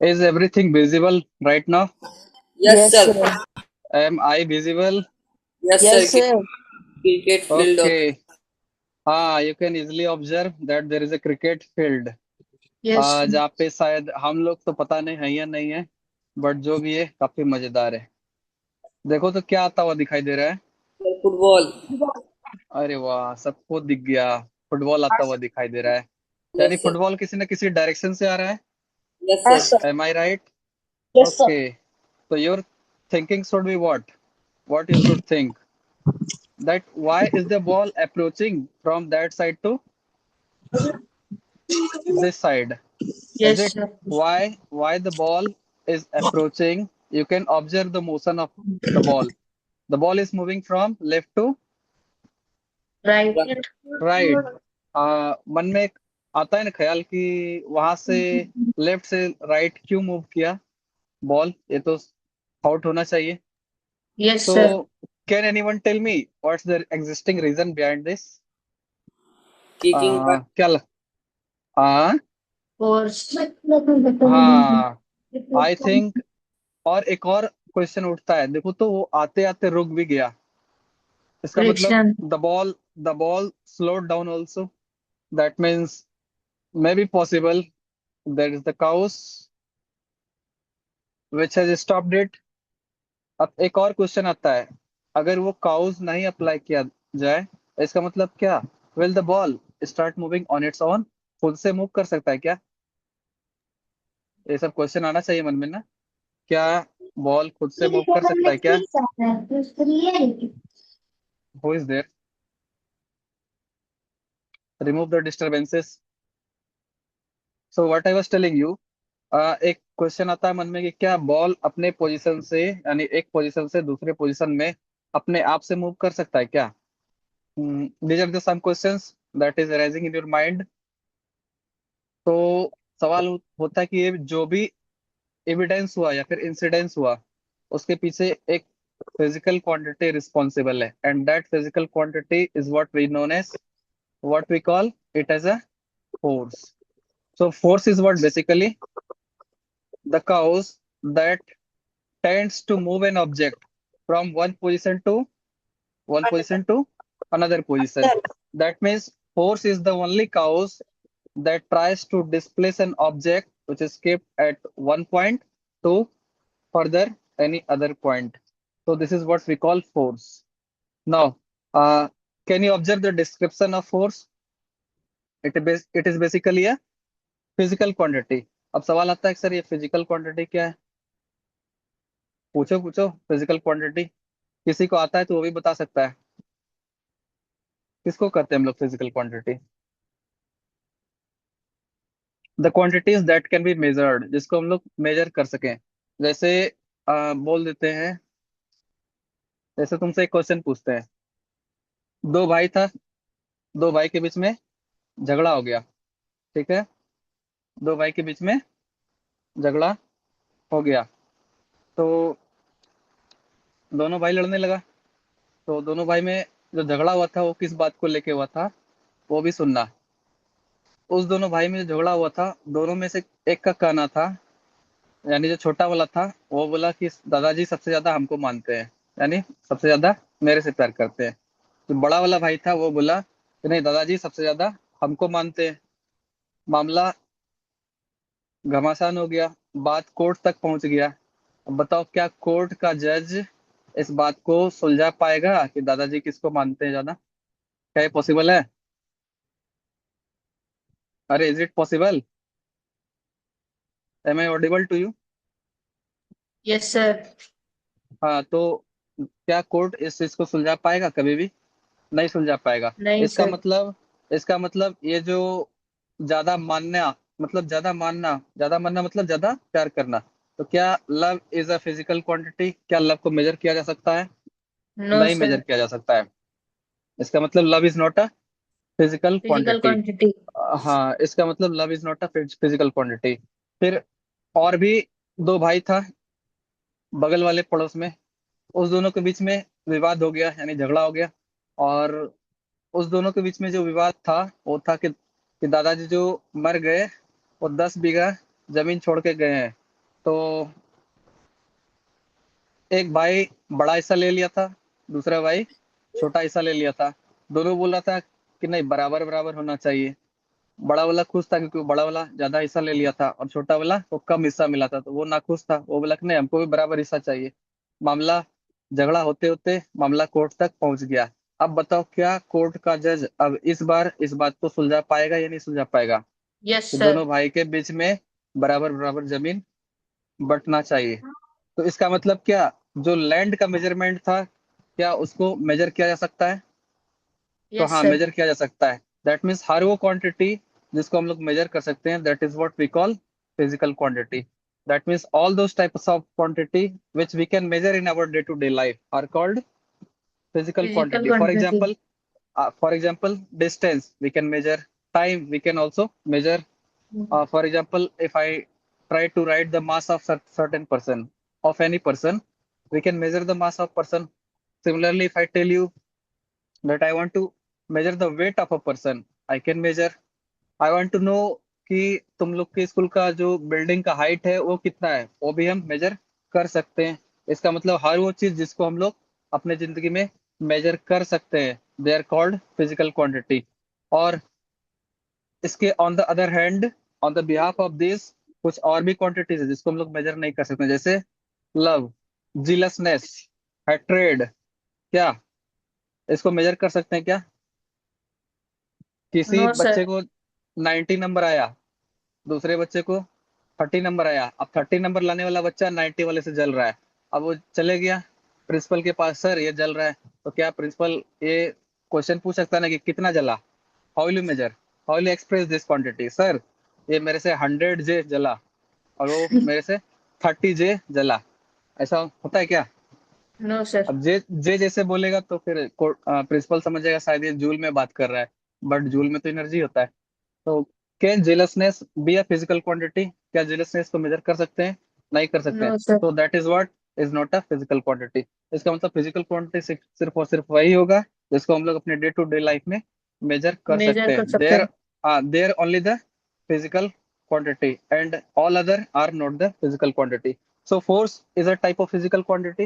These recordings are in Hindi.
Is everything visible right now? Yes, Yes, sir. sir. Am I visible? Yes, sir. Yes, sir. Cricket field of Okay. You can easily observe that there is a cricket field. Yes, sir. जहाँ पे शायद हम लोग तो पता नहीं है या नहीं है, बट जो भी है काफी मजेदार है। देखो तो क्या आता हुआ दिखाई दे रहा है। football. अरे वाह, सबको दिख गया। फुटबॉल आता हुआ दिखाई दे रहा है। यानी Yes, sir. फुटबॉल किसी न किसी डायरेक्शन से आ रहा है। Yes, Yes, sir. sir. Am I right? Yes, sir. Okay. तो your thinking should be what you should think, that why is the ball approaching from that side to this side? Is Yes, it sir. why the ball is approaching? You can observe the motion of the ball. The ball is moving from left to Right. Right. right. मन में एक आता है ना ख्याल कि वहां से लेफ्ट से राइट क्यों मूव किया बॉल, ये तो आउट होना चाहिए। Yes, तो sir. Can anyone tell me what's the existing reason behind this? Kicking by क्या हाँ Horse. हाँ, आई थिंक। और एक और क्वेश्चन उठता है, देखो तो वो आते आते रुक भी गया, इसका मतलब Friction. The ball slowed down also. That means may be possible that is the cows which has stopped it. अब एक और क्वेश्चन आता है, अगर वो काउस नहीं अप्लाई किया जाए, इसका मतलब क्या? Will the ball start moving on its own? खुद से मूव कर सकता है क्या? ये सब क्वेश्चन आना चाहिए मन में ना। क्या बॉल खुद से मूव कर सकता है क्या? Who is there? Remove the disturbances. So what I was telling you, एक क्वेश्चन आता है मन में कि क्या बॉल अपने पोजीशन से, यानी एक पोजीशन से दूसरे पोजीशन में अपने आप से मूव कर सकता है क्या? These are the some questions that is arising in your mind. तो सवाल होता है कि ये जो भी एविडेंस हुआ या फिर इंसिडेंस हुआ, उसके पीछे एक फिजिकल क्वांटिटी रिस्पॉन्सिबल है, and that physical quantity is what we known as, what we call it as a force. So force is what basically the cause that tends to move an object from one position to another position. That means force is the only cause that tries to displace an object which is kept at one point to further any other point. So this is what we call force. Now, can you observe the description of force? It is basically a physical quantity. अब सवाल आता है कि सर ये फिजिकल क्वांटिटी क्या है? पूछो पूछो, फिजिकल क्वांटिटी किसी को आता है तो वो भी बता सकता है। किसको कहते हैं हम लोग physical quantity? The quantities that can be measured, जिसको हम लोग मेजर कर सकें। जैसे बोल देते हैं, जैसे तुमसे एक क्वेश्चन पूछते हैं, दो भाई था, दो भाई के बीच में झगड़ा हो गया। ठीक है, दो भाई के बीच में झगड़ा हो गया, तो दोनों भाई लड़ने लगा। तो दोनों भाई में जो झगड़ा हुआ था वो किस बात को लेके हुआ था, वो भी सुनना। उस दोनों भाई में जो झगड़ा हुआ था, दोनों में से एक का कहना था, यानी जो छोटा वाला था वो बोला कि दादाजी सबसे ज्यादा हमको मानते हैं, यानी सबसे ज्यादा मेरे से प्यार करते हैं। जो बड़ा वाला भाई था वो बोला कि नहीं, दादाजी सबसे ज्यादा हमको मानते हैं। मामला घमासान हो गया, बात कोर्ट तक पहुंच गया। अब बताओ, क्या कोर्ट का जज इस बात को सुलझा पाएगा कि दादाजी किसको मानते हैं ज्यादा? क्या ये पॉसिबल है? अरे, is it possible? Am I audible to you? Yes, sir. हाँ, तो क्या कोर्ट इस चीज को सुलझा पाएगा? कभी भी नहीं सुलझा पाएगा। नहीं, इसका sir. मतलब इसका मतलब ये जो ज्यादा मानना, मतलब ज्यादा मानना मतलब ज्यादा प्यार करना। तो क्या love is a physical quantity? क्या लव को मेजर किया जा सकता है? No, नहीं मेजर sir. किया जा सकता है। इसका मतलब love is not a physical Physical quantity. quantity. हाँ, इसका मतलब love is not a physical quantity. फिर और भी दो भाई था बगल वाले पड़ोस में, उस दोनों के बीच में विवाद हो गया, यानी झगड़ा हो गया। और उस दोनों के बीच में जो विवाद था वो था कि दादाजी जो मर गए वो 10 बीघा जमीन छोड़ के गए हैं। तो एक भाई बड़ा हिस्सा ले लिया था, दूसरा भाई छोटा हिस्सा ले लिया था। दोनों बोल रहा था कि नहीं, बराबर बराबर होना चाहिए। बड़ा वाला खुश था क्योंकि वो बड़ा वाला ज्यादा हिस्सा ले लिया था, और छोटा वाला को कम हिस्सा मिला था, तो वो नाखुश था। वो बोला कि नहीं, हमको भी बराबर हिस्सा चाहिए। मामला, झगड़ा होते होते मामला कोर्ट तक पहुंच गया। अब बताओ, क्या कोर्ट का जज अब इस बार इस बात को सुलझा पाएगा या नहीं सुलझा पाएगा Yes, कि sir. दोनों भाई के बीच में बराबर बराबर जमीन बंटना चाहिए? तो इसका मतलब क्या, जो लैंड का मेजरमेंट था, क्या उसको मेजर किया जा सकता है? तो Yes, हाँ, sir. मेजर किया जा सकता है। दैट मीन्स हर वो क्वांटिटी जिसको हम लोग मेजर कर सकते हैं, that is what we call physical quantity. That means all those types of quantity which we can measure in our day to day life are called physical Physical quantity. quantity. For example, distance we can measure, time we can also measure. For example, if I try to write the mass of certain person, of any person, we can measure the mass of person. Similarly, if I tell you that I want to measure the weight of a person, I can measure. I want to know कि तुम लोग के स्कूल का जो बिल्डिंग का हाइट है वो कितना है, वो भी हम मेजर कर सकते हैं। इसका मतलब हर वो चीज जिसको हम लोग अपने जिंदगी में मेजर कर सकते हैं, they are called physical quantity. और इसके on the other hand, on the behalf of this, कुछ और भी क्वांटिटीज है जिसको हम लोग मेजर नहीं कर सकते, जैसे लव, जीलसनेस, हेट्रेड। क्या इसको मेजर कर सकते हैं क्या? किसी No, बच्चे sir. को 90 नंबर आया, दूसरे बच्चे को 30 नंबर आया। अब 30 नंबर लाने वाला बच्चा 90 वाले से जल रहा है। अब वो चले गया प्रिंसिपल के पास, सर ये जल रहा है। तो क्या प्रिंसिपल ये क्वेश्चन पूछ सकता है ना कि कितना जला? How will you measure, how will you express this quantity? Sir ये मेरे से 100 जे जला, और वो मेरे से 30 जे जला। ऐसा होता है क्या? No, sir. अब जे जैसे बोलेगा तो फिर प्रिंसिपल समझेगा शायद ये जूल में बात कर रहा है, बट जूल में तो एनर्जी होता है। तो can jealousness be a physical quantity? क्या जेलसनेस को मेजर कर सकते हैं? नहीं कर सकते हैं। No, sir. तो that is what is not a physical quantity. इसका मतलब फिजिकल क्वांटिटी सिर्फ और सिर्फ वही होगा जिसको हम लोग अपने डे टू डे लाइफ में मेजर कर Measure सकते कर हैं। सकते हैं. There only the physical quantity and all other are not the physical quantity. So force is a type of physical quantity,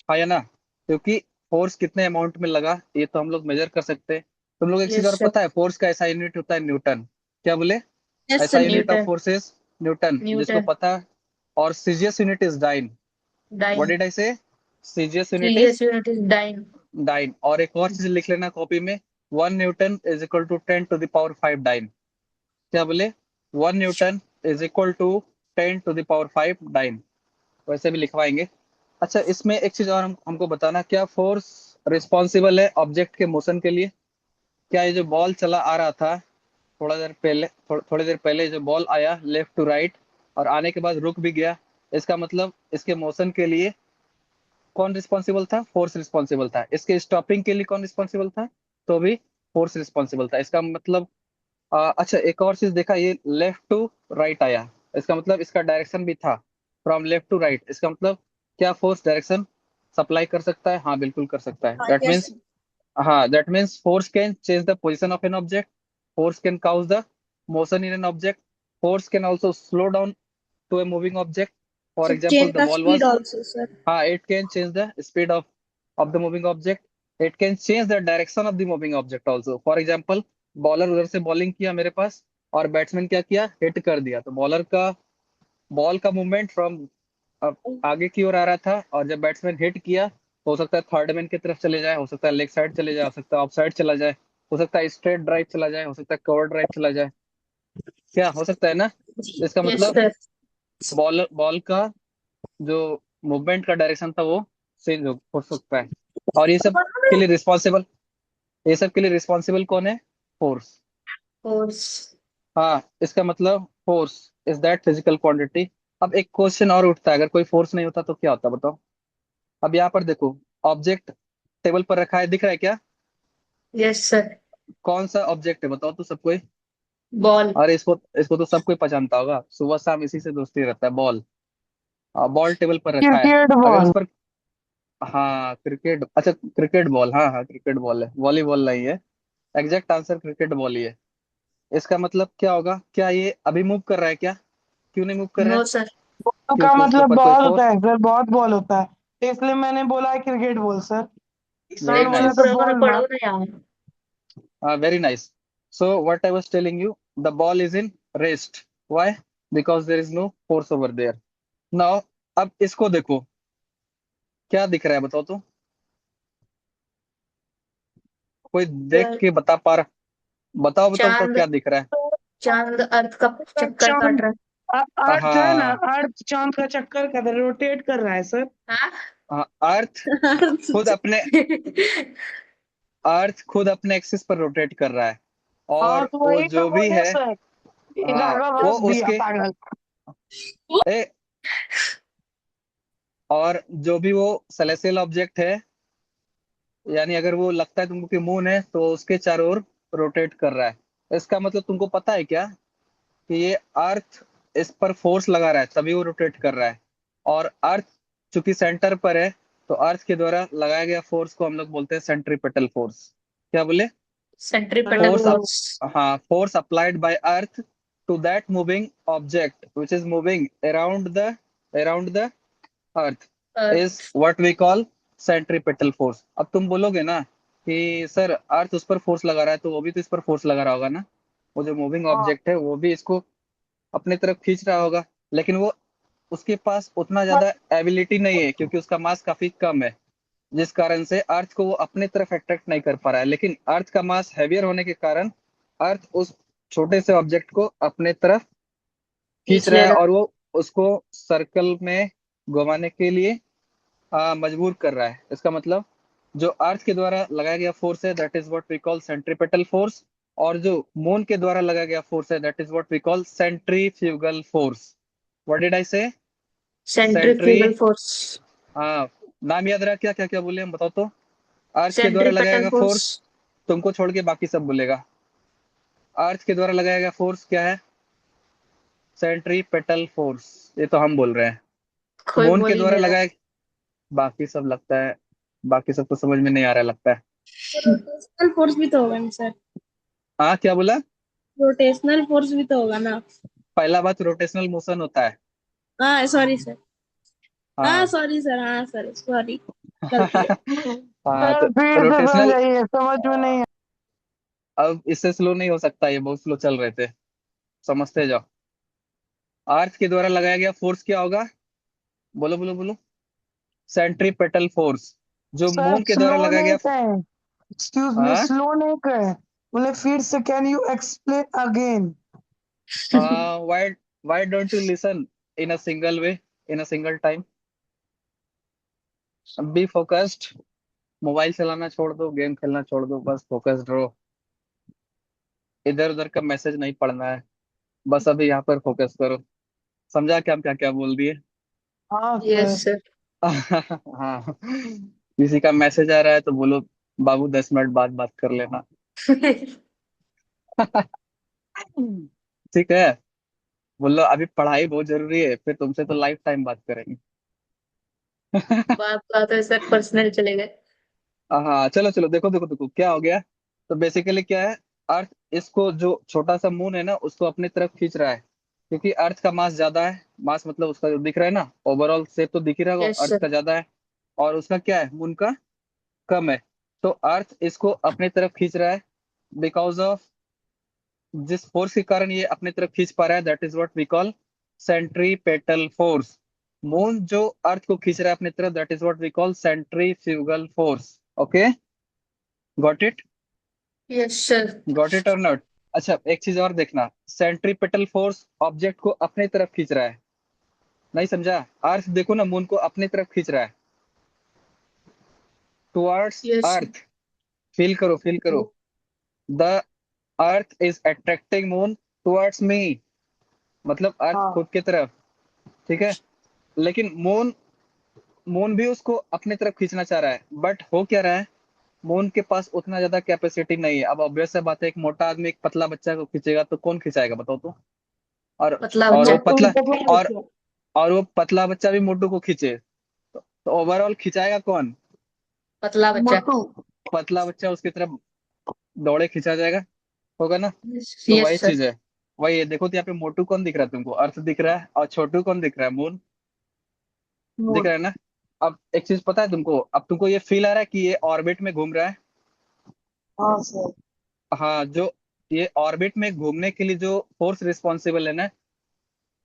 हाँ या ना? क्योंकि फोर्स कितने अमाउंट में लगा ये तो हम लोग मेजर कर सकते हैं। तुम लोग एक चीज Yes, और sir. पता है, फोर्स का ऐसा यूनिट होता है न्यूटन। क्या बोले? Yes, ऐसा sir. Unit of Newton. Force is newton, जिसको Newton. पता। और CGS unit is dyne. What Dyne. Did I say? CGS unit is Previous unit is dyne. Dyne. और एक और चीज लिख लेना कॉपी में, 1 newton is equal to 10 to the power 5 dyne. क्या बोले? 1 newton is equal to 10 to the power 5 dyne. वैसे भी लिखवाएंगे। अच्छा, इसमें एक चीज और हमको बताना, क्या फोर्स रिस्पॉन्सिबल है ऑब्जेक्ट के मोशन के लिए? क्या ये जो बॉल चला आ रहा था थोड़ी देर पहले जो बॉल आया लेफ्ट टू राइट और आने के बाद रुक भी गया, इसका मतलब इसके मोशन के लिए कौन रिस्पॉन्सिबल था? फोर्स रिस्पॉन्सिबल था। इसके स्टॉपिंग के लिए कौन रिस्पॉन्सिबल था? तो भी फोर्स रिस्पॉन्सिबल था। इसका मतलब अच्छा, एक और चीज देखा, ये लेफ्ट टू राइट आया, इसका मतलब इसका डायरेक्शन भी था फ्रॉम लेफ्ट टू राइट। इसका मतलब क्या फोर्स डायरेक्शन सप्लाई कर सकता है? हाँ, बिल्कुल कर सकता है। That Yes, means, sir. हाँ, that means force can change the position of an object, force can cause the motion in an object, force can also slow down to a moving object. For example Change the the ball speed was, also, sir. हाँ, it can change the speed of the moving object. It can change the direction of the moving object also. For example, bowler उधर से बॉलिंग किया मेरे पास, और बैट्समैन क्या किया, हिट कर दिया, तो बॉलर का बॉल का मूवमेंट फ्रॉम आगे की ओर आ रहा था, और जब बैट्समैन हिट किया, हो सकता है थर्ड मैन की तरफ चले जाए, हो सकता है लेग साइड चले जाए, हो सकता है ऑफ साइड चला जाए, हो सकता है स्ट्रेट ड्राइव चला जाए, हो सकता है कवर ड्राइव चला जाए। क्या हो सकता है ना? इसका Yes, मतलब sir. बॉल का जो मूवमेंट का डायरेक्शन था वो चेंज हो सकता है। और ये सब के लिए रिस्पॉन्सिबल कौन है? फोर्स। Force. हाँ, इसका मतलब force is that physical quantity. अब एक क्वेश्चन और उठता है, अगर कोई फोर्स नहीं होता तो क्या होता, बताओ? अब यहाँ पर देखो, ऑब्जेक्ट टेबल पर रखा है, दिख रहा है क्या? Yes, sir. कौन सा ऑब्जेक्ट है बताओ तो सबको? Ball. अरे इसको इसको तो सब कोई पहचानता होगा, सुबह शाम इसी से दोस्ती रहता है, बॉल। बॉल टेबल पर रखा है। Cricket अगर उस ball. पर, हाँ क्रिकेट, अच्छा क्रिकेट बॉल, हाँ हाँ क्रिकेट बॉल है, वॉलीबॉल नहीं है। एग्जैक्ट आंसर क्रिकेट बॉल ही है। इसका मतलब क्या होगा, क्या ये अभी मूव कर रहा है क्या? क्यों नहीं मूव कर रहा है? No, sir. तो का क्योंकि उसके मतलब ऊपर कोई बहुत होता फोर्स। है सर, बहुत बॉल होता है, तो इसलिए मैंने बोला है क्रिकेट बॉल सर। वेरी किसान बोला नाइस। तो ग्रामर बॉल पढ़ो मार। ना यार। Very nice. So what I was telling you, the ball is in rest. Why? Because there is no force over there. Now, अब इसको देखो, क्या दिख रहा है बताओ तो। कोई देख यार, के बता पा रहा? बताओ बताओ बताओ, चांद। क्या दिख रहा है? चांद अर्थ का चक्कर काट चांद। रहा अर्थ है ना, हाँ अर्थ चांद का चक्कर कर रहा है, रोटेट कर रहा है सर। है। हाँ। हाँ, अर्थ खुद अपने एक्सिस पर रोटेट कर रहा है। हाँ और तो वो वही तो जो भी बोले है, सर, ये हाँ धागा वो फंस दिया उसके पागल। ए, और जो भी वो सेलेस्टियल ऑब्जेक्ट है, यानी अगर वो लगता है तुमको कि मून है, तो उसके चारों ओर रोटेट कर रहा है। इसका मतलब तुमको पता है क्या, कि ये अर्थ इस पर फोर्स लगा रहा है तभी वो रोटेट कर रहा है। और अर्थ चूंकि सेंटर पर है, तो अर्थ के द्वारा लगाया गया फोर्स को हम लोग बोलते हैं सेंट्रीपेटल फोर्स। क्या बोले? सेंट्रीपेटल फोर्स अरे, अप फोर्स। हाँ, force applied by earth to that moving object which is moving around the earth is earth. What we call centripetal force. अब तुम बोलोगे ना कि सर अर्थ उस पर फोर्स लगा रहा है, तो वो भी तो इस पर फोर्स लगा रहा होगा ना। वो जो मूविंग हाँ ऑब्जेक्ट है वो भी इसको अपने तरफ खींच रहा होगा। लेकिन वो, उसके पास उतना हाँ, ज्यादा एबिलिटी नहीं है, क्योंकि उसका मास काफी कम है, जिस कारण से अर्थ को वो अपने तरफ अट्रैक्ट नहीं कर पा रहा है। लेकिन अर्थ का मास हैवियर होने के कारण अर्थ उस छोटे से ऑब्जेक्ट को अपने तरफ खींच खींच रहा ले है, रहा। और वो उसको सर्कल में घुमाने के लिए मजबूर कर रहा है। इसका मतलब जो अर्थ के द्वारा लगाया गया फोर्स है, that is what we call centripetal force. और जो मून के द्वारा लगाया गया फोर्स है, that is what we call centrifugal force. What did I say? सेंट्री। Centrifugal force. हाँ, नाम याद रहा क्या? क्या क्या बोले हम, बताओ तो। अर्थ के द्वारा लगाया सेंट्रीपेटल गया फोर्स। फोर्स, तुमको छोड़ के बाकी सब बोलेगा। अर्थ के द्वारा लगाया गया फोर्स क्या है? Centripetal force. ये तो हम बोल रहे हैं। कोई मून बोल के ही द्वारा नहीं रहा। लगाया, बाकी सब लगता है, बाकी सब तो समझ में नहीं आ रहा लगता है। रोटेशनल फोर्स भी तो होगा ना सर। हाँ, क्या बोला? रोटेशनल फोर्स भी तो होगा ना। पहला बात, रोटेशनल मोशन होता है। हाँ सॉरी सर। हाँ हाँ। सॉरी सर, हाँ सर सॉरी। गलती हो। हाँ तो सर फिर से रोटेशनल, समझाइए, समझ में नहीं अब इससे स्लो नहीं हो सकता, ये बहुत स्लो चल रहे थे, समझते जाओ। अर्थ के द्वारा लगाया गया फोर्स क्या होगा? बोलो बोलो बोलो। Centripetal force. जो सर, मून के द्वारा स्लो लगाया नहीं गया, कहें, एक्सक्यूज मी, हाँ, स्लो नहीं कहें, बोले फिर से, can you explain again. Why why don't you listen in a single way, in a single time? Be focused. Mobile चलाना छोड़ दो, गेम खेलना छोड़ दो, बस फोकस्ड रहो। इधर उधर का मैसेज नहीं पढ़ना है, बस अभी यहाँ पर फोकस करो। समझा क्या हम क्या क्या बोल दिए? हाँ यस सर। सर। हाँ, किसी का मैसेज आ रहा है तो बोलो बाबू 10 मिनट बाद बात कर लेना। ठीक है, बोलो अभी पढ़ाई बहुत जरूरी है, फिर तुमसे तो लाइफ टाइम बात करेंगे। बात बात है सर, पर्सनल चले गए। हाँ चलो चलो, देखो देखो देखो क्या हो गया। तो बेसिकली क्या है, अर्थ इसको, जो छोटा सा मून है ना, उसको अपनी तरफ खींच रहा है, क्योंकि अर्थ का मास ज्यादा है। मास मतलब उसका जो दिख रहा है ना, ओवरऑल शेप तो दिख ही रहा होगा, यस अर्थ सर। का ज्यादा है, और उसका क्या है, मून का कम है। तो अर्थ इसको अपनी तरफ खींच रहा है, बिकॉज ऑफ जिस फोर्स के कारण ये अपनी तरफ खींच पा रहा है, that is what we call centripetal force. Moon जो अर्थ को खींच रहा है अपनी तरफ, that is what we call centrifugal force. Okay, got it? Yes sir. Got it और नॉट? अच्छा, एक चीज और देखना, सेंट्रीपेटल फोर्स ऑब्जेक्ट को अपने तरफ खींच रहा है। नहीं समझा? अर्थ देखो ना, मून को अपने तरफ खींच रहा है, टुवर्ड्स यस सर। अर्थ। फील करो, फील करो। The earth is attracting moon towards me, मतलब अर्थ हाँ खुद की तरफ। ठीक है, लेकिन मून मून भी उसको अपने तरफ खींचना चाह रहा है, बट हो क्या रहा है, मून के पास उतना ज्यादा कैपेसिटी नहीं है। अब ऑब्वियस है बात है, एक मोटा आदमी एक पतला बच्चा को खींचेगा तो कौन खिंचाएगा बताओ तो? और पतला और बच्चा। वो पतला, मोटू पतला और बच्चा। और वो पतला बच्चा भी मोटू को खींचे, तो ओवरऑल खिंचाएगा कौन? पतला बच्चा। मोटू। पतला बच्चा उसकी तरफ दौड़े, खींचा जाएगा, होगा ना। तो यस वही सर। चीज है, वही है, देखो तो यहाँ पे मोटू कौन दिख रहा है तुमको? अर्थ दिख रहा है, और छोटू कौन दिख रहा है? मून दिख मून। रहा है ना। अब एक चीज पता है तुमको, अब तुमको ये फील आ रहा है कि ये ऑर्बिट में घूम रहा है। हाँ सर। हाँ, जो ये ऑर्बिट में घूमने के लिए जो फोर्स रिस्पॉन्सिबल है ना,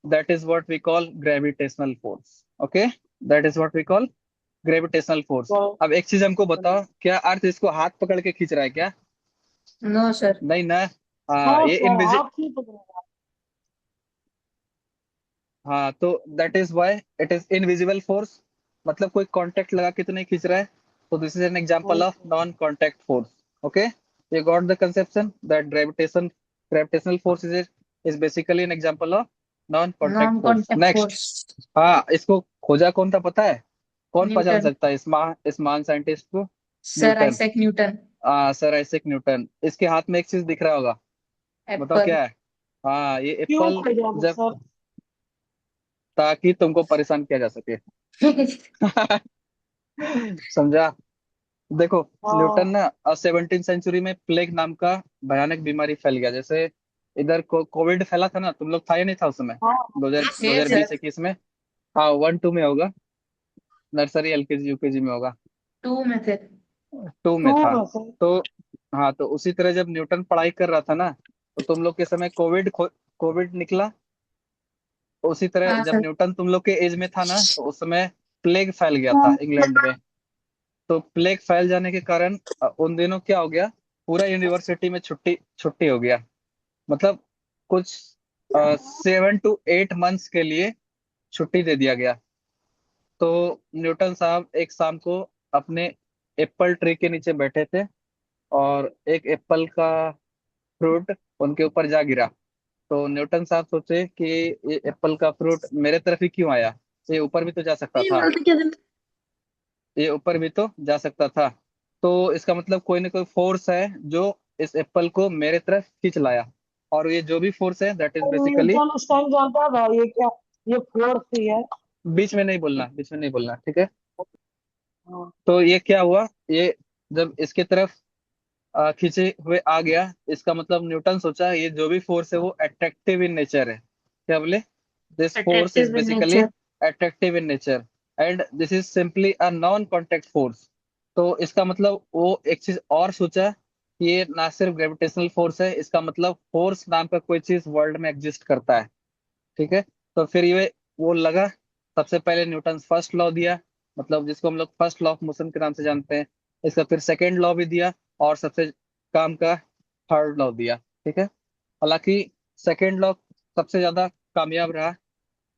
that is what we call gravitational force. Okay, that is what we call gravitational force. तो अब एक चीज हमको बताओ, क्या अर्थ इसको हाथ पकड़ के खींच रहा है क्या? No sir. नहीं ना। हाँ, हाँ ये सर, इनविजि आप ही पकड़ेगा। हाँ, तो that is why it is invisible force. मतलब कोई कांटेक्ट लगा के तो नहीं खींच रहा है। तो this is an example of okay. Non contact force. Okay, you got the conception that gravitational force is basically an example of non contact non force. Contact Next, force. हाँ, इसको खोजा कौन था पता है? कौन पहचान न्यूटन। सकता है इस महान साइंटिस्ट को? Sir Newton. Isaac Newton. Sir Isaac Newton. इसके हाथ में एक चीज दिख रहा होगा, बताओ एप्पल। क्या है? हाँ, ये क्यों एप्पल। खोजा जब सर? ताकि तुमको परेशान किया जा सके। समझा? देखो, न्यूटन हाँ ना 17th सेंचुरी में प्लेग नाम का भयानक बीमारी फैल गया। जैसे इधर कोविड फैला था ना, तुम लोग था या नहीं था उस समय? हाँ। 2000 है सर। 2020-21 में। हाँ, 1-2 में होगा, नर्सरी एलकेजी यूकेजी में होगा। टू में थे। 2 टू में था। में सर। तो हाँ, तो उसी तरह जब न्यूटन पढ़ाई कर रहा था ना, तो तुम लोग के समय कोविड निकला। उसी तरह हाँ जब सर। न्यूटन तुम लोग के एज में था ना, तो उस समय प्लेग फैल गया था हाँ इंग्लैंड में। तो प्लेग फैल जाने के कारण उन दिनों क्या हो गया, पूरा यूनिवर्सिटी में छुट्टी छुट्टी हो गया। मतलब कुछ 7 to 8 months के लिए छुट्टी दे दिया गया। तो न्यूटन साहब एक शाम को अपने एप्पल ट्री के नीचे बैठे थे, और एक एप्पल का फ्रूट उनके ऊपर जा गिरा। तो न्यूटन साहब सोचे कि ये एप्पल का फ्रूट मेरे तरफ ही क्यों आया, ये ऊपर भी तो जा सकता ये था। गलती क्या दिन। ये ऊपर भी तो जा सकता था। तो इसका मतलब कोई ना कोई फोर्स है जो इस एप्पल को मेरे तरफ खींच लाया। और ये जो भी फोर्स है that is sir, basically. Newton उस टाइम जानता था ये क्या, ये फोर्स ही है। बीच में नहीं बोलना, बीच में नहीं बोलना, ठीक है? हाँ। तो ये क्या हुआ, ये जब इसके तरफ खींचे हुए आ गया, इसका मतलब न्यूटन सोचा ये जो भी फोर्स है वो अट्रैक्टिव इन नेचर है। क्या बोले? This force is attractive in basically nature. Attractive in nature, and this is simply a non contact force. तो इसका मतलब वो एक चीज और सोचा कि ये ना सिर्फ ग्रेविटेशनल फोर्स है, इसका मतलब फोर्स नाम का कोई चीज वर्ल्ड में एग्जिस्ट करता है। ठीक है? तो फिर ये वो लगा, सबसे पहले न्यूटन फर्स्ट लॉ दिया, मतलब जिसको हम लोग फर्स्ट लॉ ऑफ मोशन के नाम से जानते हैं। इसका फिर सेकेंड लॉ भी दिया, और सबसे काम का थर्ड लॉ दिया। ठीक है? हालांकि सेकेंड लॉ सबसे ज्यादा कामयाब रहा,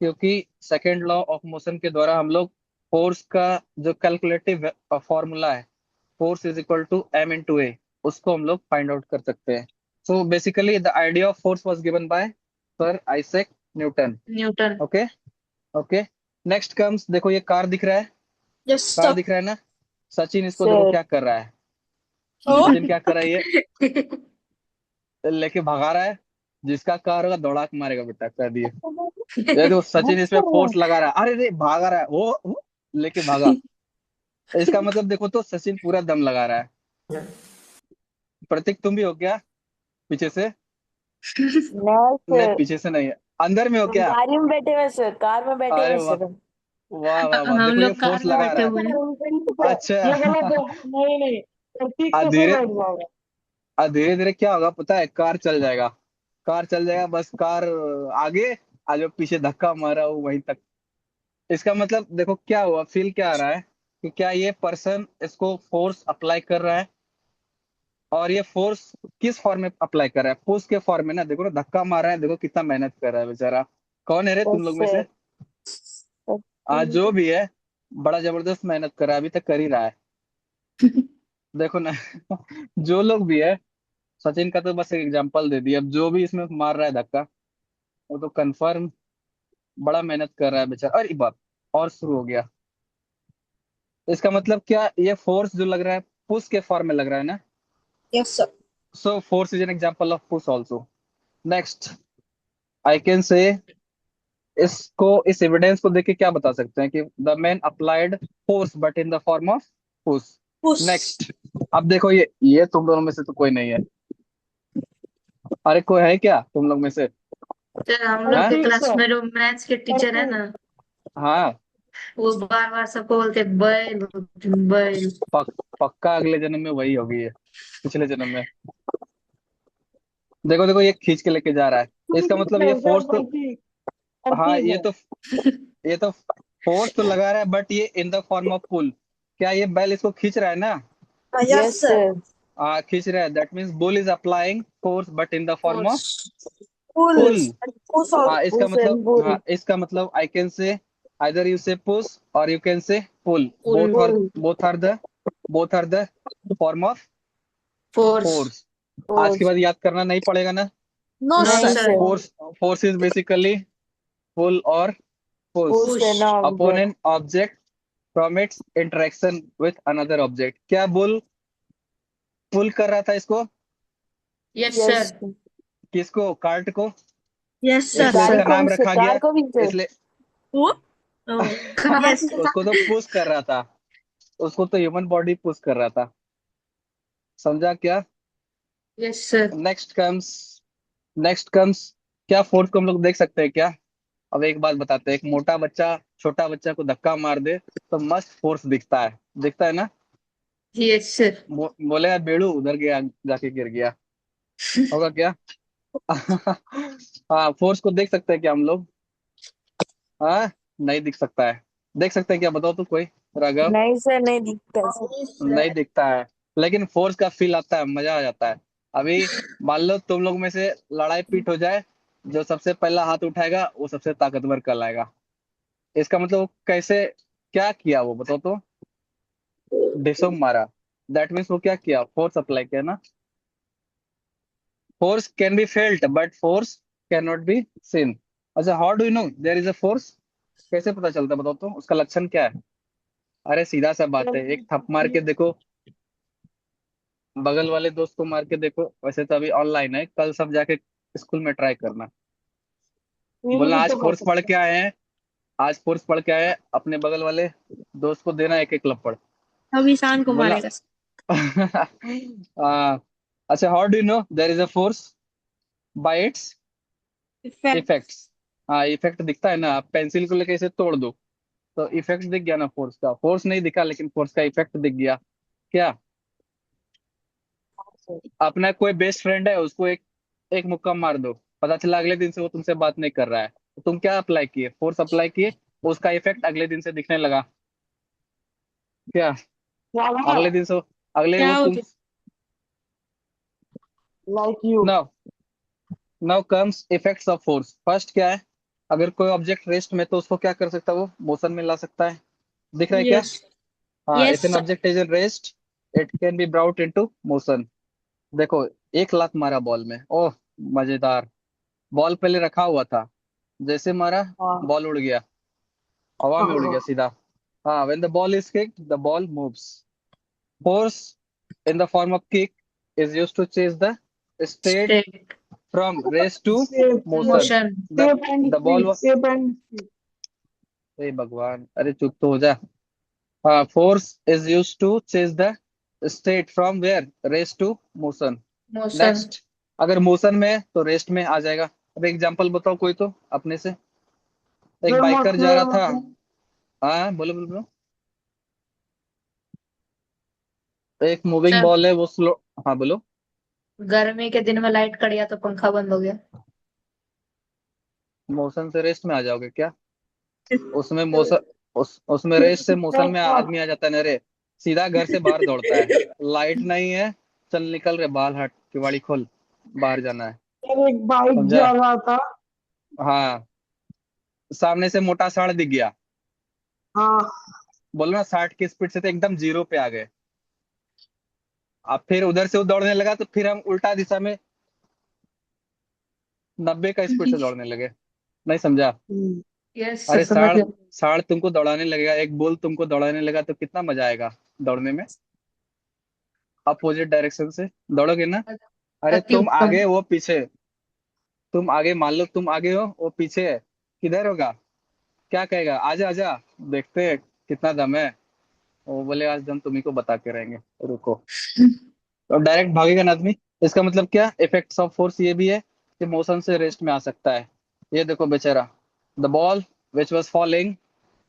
क्योंकि सेकेंड लॉ ऑफ मोशन के द्वारा हम लोग फोर्स का जो कैलकुलेटिव फॉर्मूला है, force is equal to m × a, उसको हम लोग फाइंड आउट कर सकते हैं। So basically the idea of force was given by sir Isaac Newton. Newton. Okay. Okay, next comes, देखो ये कार दिख रहा है, यस कार सर। दिख रहा है ना? सचिन इसको देखो सर। क्या कर रहा है। ओ सचिन क्या कर रहा है, ये लेके भगा रहा है। जिसका कार होगा दौड़ा के मारेगा बेटा, कर दिए। ये देखो सचिन हंस इसमें कर रहे फोर्स लगा रहा है, अरे रे भागा रहा है वो लेके भागा। इसका मतलब देखो तो सचिन पूरा दम लगा रहा है। प्रतीक तुम भी हो क्या पीछे से? हैं। नहीं नहीं, सर, पीछे से नहीं है, अंदर में हो हम क्या? गाड़ी में बैठे हुए सर, कार में बैठे अरे हुए वाह, सर। वाह वाह वाह, हम देखो ये लोग कार फोर्स में लगा बैठे रहा है। हुए हैं। अच्छा। ये गलत है। नहीं नहीं, प्रतीक कैसे धीरे बैठ जाएगा? धीरे धीरे क्या होगा पता है, कार चल जाएगा। कार चल जाएगा, बस कार आगे, आज जो पीछे धक्का मारा वो वहीं तक। इसका मतलब देखो क्या हुआ, फील क्या आ रहा है, कि क्या ये पर्सन इसको फोर्स अप्लाई कर रहा है, और ये फोर्स किस फॉर्म में अप्लाई कर रहा है? पुश के फॉर्म में ना। देखो ना, धक्का मार रहा है, देखो कितना मेहनत कर रहा है बेचारा। कौन है रे तुम बस लोग में से? सर। आज जो भी है, बड़ा जबरदस्त मेहनत कर रहा है, अभी तक कर ही रहा है। देखो ना। जो लोग भी है, सचिन का तो बस एक एग्जांपल दे दिया, अब जो भी इसमें मार रहा है धक्का, वो तो कंफर्म बड़ा मेहनत कर रहा है बेचारा। अरे बाप, और शुरू हो गया। इसका मतलब क्या, ये फोर्स जो लग रहा है पुश के फॉर्म में लग रहा है ना। Yes sir. So force is an example of push also. Next, I can से, इसको इस एविडेंस को देख के क्या बता सकते हैं कि the man applied force but in the form of push. Push. Next, अब देखो ये तुम दोनों में से तो कोई नहीं है। अरे कोई है क्या तुम लोग में से? सर हम लोग हाँ के ठीक क्लास सर। में जो मैथ्स के टीचर है ना, हाँ, वो बार बार सबको बोलते बैल बैल। पक्का अगले जन्म में वही होगी ये, पिछले जन्म में। देखो देखो, ये खींच के लेके जा रहा है, इसका मतलब ये सर फोर्स तो, प्रतीक, हाँ प्रतीक है। ये तो फोर्स तो लगा रहा है, बट ये इन द फॉर्म ऑफ पुल। क्या ये बैल इसको खींच रहा है ना? Yes, sir. हाँ, खींच रहा है, that means bull is applying force but in the form of force. Pull. Pulls and push हाँ, out इसका push मतलब, and pull. हाँ इसका मतलब I can say, either you say push और you can say pull, pull. Pull. Both are the form of force. Force. आज के Pulls. बाद याद करना नहीं पड़ेगा ना। No, no sir. नहीं sir. Sir. Force, force is basically pull और push Push push. and upon object. An object from its interaction with another object. क्या बुल पुल कर रहा था इसको? Yes Yes. सर। किसको? कार्ट को। Yes, sir. इसलिए सर। इसका Car को नाम भी sir. रखा Car गया, को भी sir. इसलिए Who? Oh. Yes. उसको तो पुश कर रहा था, उसको तो ह्यूमन बॉडी पुश कर रहा था। समझा क्या? Yes sir. Next comes, next comes, क्या फोर्स को हम लोग देख सकते हैं क्या? अब एक बात बताते हैं, एक मोटा बच्चा छोटा बच्चा को धक्का मार दे तो मस्त फोर्स दिखता है, दिखता है ना? Yes sir. बोलेगा बेड़ू उधर गया, जाके गिर गया, होगा क्या? हाँ, फोर्स को देख सकते हैं क्या हम लोग? हाँ, नहीं दिख सकता है। देख सकते हैं क्या, बताओ तो कोई, राघव? नहीं सर, नहीं दिखता सर. नहीं दिखता है, लेकिन फोर्स का फील आता है, मजा आ जाता है। अभी मान लो तुम लोग में से लड़ाई पीट हो जाए, जो सबसे पहला हाथ उठाएगा वो सबसे ताकतवर कहलाएगा। इसका मतलब वो कैसे, क्या किया वो, बताओ तो? डिसो मारा, दैट मीन्स वो क्या किया, फोर्स अप्लाई किया ना। Force can be felt but force can not be seen. अच्छा, how do you know there is a force? कैसे पता चलता है, बताओ तो, उसका लक्षण क्या है? अरे सीधा सा बात है, एक थप मार के देखो, बगल वाले दोस्त को मार के देखो। वैसे तो अभी ऑनलाइन है, कल सब जाके स्कूल में ट्राई करना, ये बोलना भी आज तो कर फोर्स पढ़ सकते के आए हैं, आज फोर्स पढ़ के आए हैं, अपने बगल वाले दोस्त को देना एक एक लपड़, अभी शान को बोलना। मारेगा. आ, अच्छा, how do you know there is a force? By its Effect. Effects. हाँ, इफेक्ट दिखता है ना, आप पेंसिल को लेके इसे तोड़ दो तो इफेक्ट दिख गया ना फोर्स का। फोर्स नहीं दिखा लेकिन फोर्स का इफेक्ट दिख गया। क्या? अपना कोई बेस्ट फ्रेंड है, उसको एक एक मुक्का मार दो, पता चला अगले दिन से वो तुमसे बात नहीं कर रहा है, तो तुम क्या अप्लाई किए, फोर्स अप्लाई किए, उसका इफेक्ट अगले दिन से दिखने लगा। क्या? हैं। अगले दिन से, अगले क्या वो हो तुम, गया? Like you. Now, now comes effects of force. First क्या है? अगर कोई ऑब्जेक्ट रेस्ट में तो उसको क्या कर सकता है, वो मोशन में ला सकता है। दिख रहा है क्या? Yes. हाँ, Yes, if an sir. Object is in rest it can be brought into motion. देखो, एक लात मारा बॉल में, ओह मजेदार। बॉल पहले रखा हुआ था, जैसे मारा हाँ बॉल उड़ गया, हवा में उड़ हाँ। गया सीधा। हाँ, when the ball is kicked the ball moves. Force in the form of kick is used to change the state state. From rest to safe, motion. Motion. The safe and the ball, speed, safe and speed. हे भगवान, अरे चुप तो हो जा। हाँ, force is used to change the state from where, rest to motion. Motion. Next, अगर मोशन में है तो रेस्ट में आ जाएगा। अब एग्जांपल बताओ कोई तो अपने से। एक स्लो बाइकर जा मोशन, रहा था। हाँ, बोलो बोलो बोलो। एक मूविंग सर, बॉल है, वो स्लो, हाँ बोलो। गर्मी के दिन में लाइट कट गया तो पंखा बंद हो गया। मोशन से रेस्ट में आ जाओगे क्या? उसमें मोशन, उसमें रेस्ट से मोशन में आदमी आ जाता है ना रे, सीधा घर से बाहर दौड़ता है। लाइट नहीं है, चल निकल रे, बाल हट, किवाड़ी खोल, बाहर जाना है। एक बाइक समझा? जा रहा था। हाँ, सामने से मोटा सांड दिख गया, हाँ बोलो ना 60 की स्पीड से तो एकदम जीरो पे आ गए। अब फिर उधर से वो दौड़ने लगा तो फिर हम उल्टा दिशा में 90 का स्पीड से दौड़ने लगे। नहीं समझा? यस सर, अरे समझ साढ़, गया। साढ़ तुमको दौड़ाने लगेगा, एक बुल तुमको दौड़ाने लगा तो कितना मजा आएगा दौड़ने में, अपोजिट डायरेक्शन से दौड़ोगे ना। अरे अति तुम उत्तम। आगे वो पीछे, तुम आगे, मान लो तुम आगे हो वो पीछे है, किधर होगा? क्या कहेगा, आजा आजा, देखते हैं कितना दम है। वो बोले आज दम तुम्ही को बता के रहेंगे, रुको। तो डायरेक्ट भागेगा ना आदमी। इसका मतलब क्या, इफेक्ट्स ऑफ फोर्स ये भी है कि मोशन से रेस्ट में आ सकता है। ये देखो बेचारा, the ball which was falling.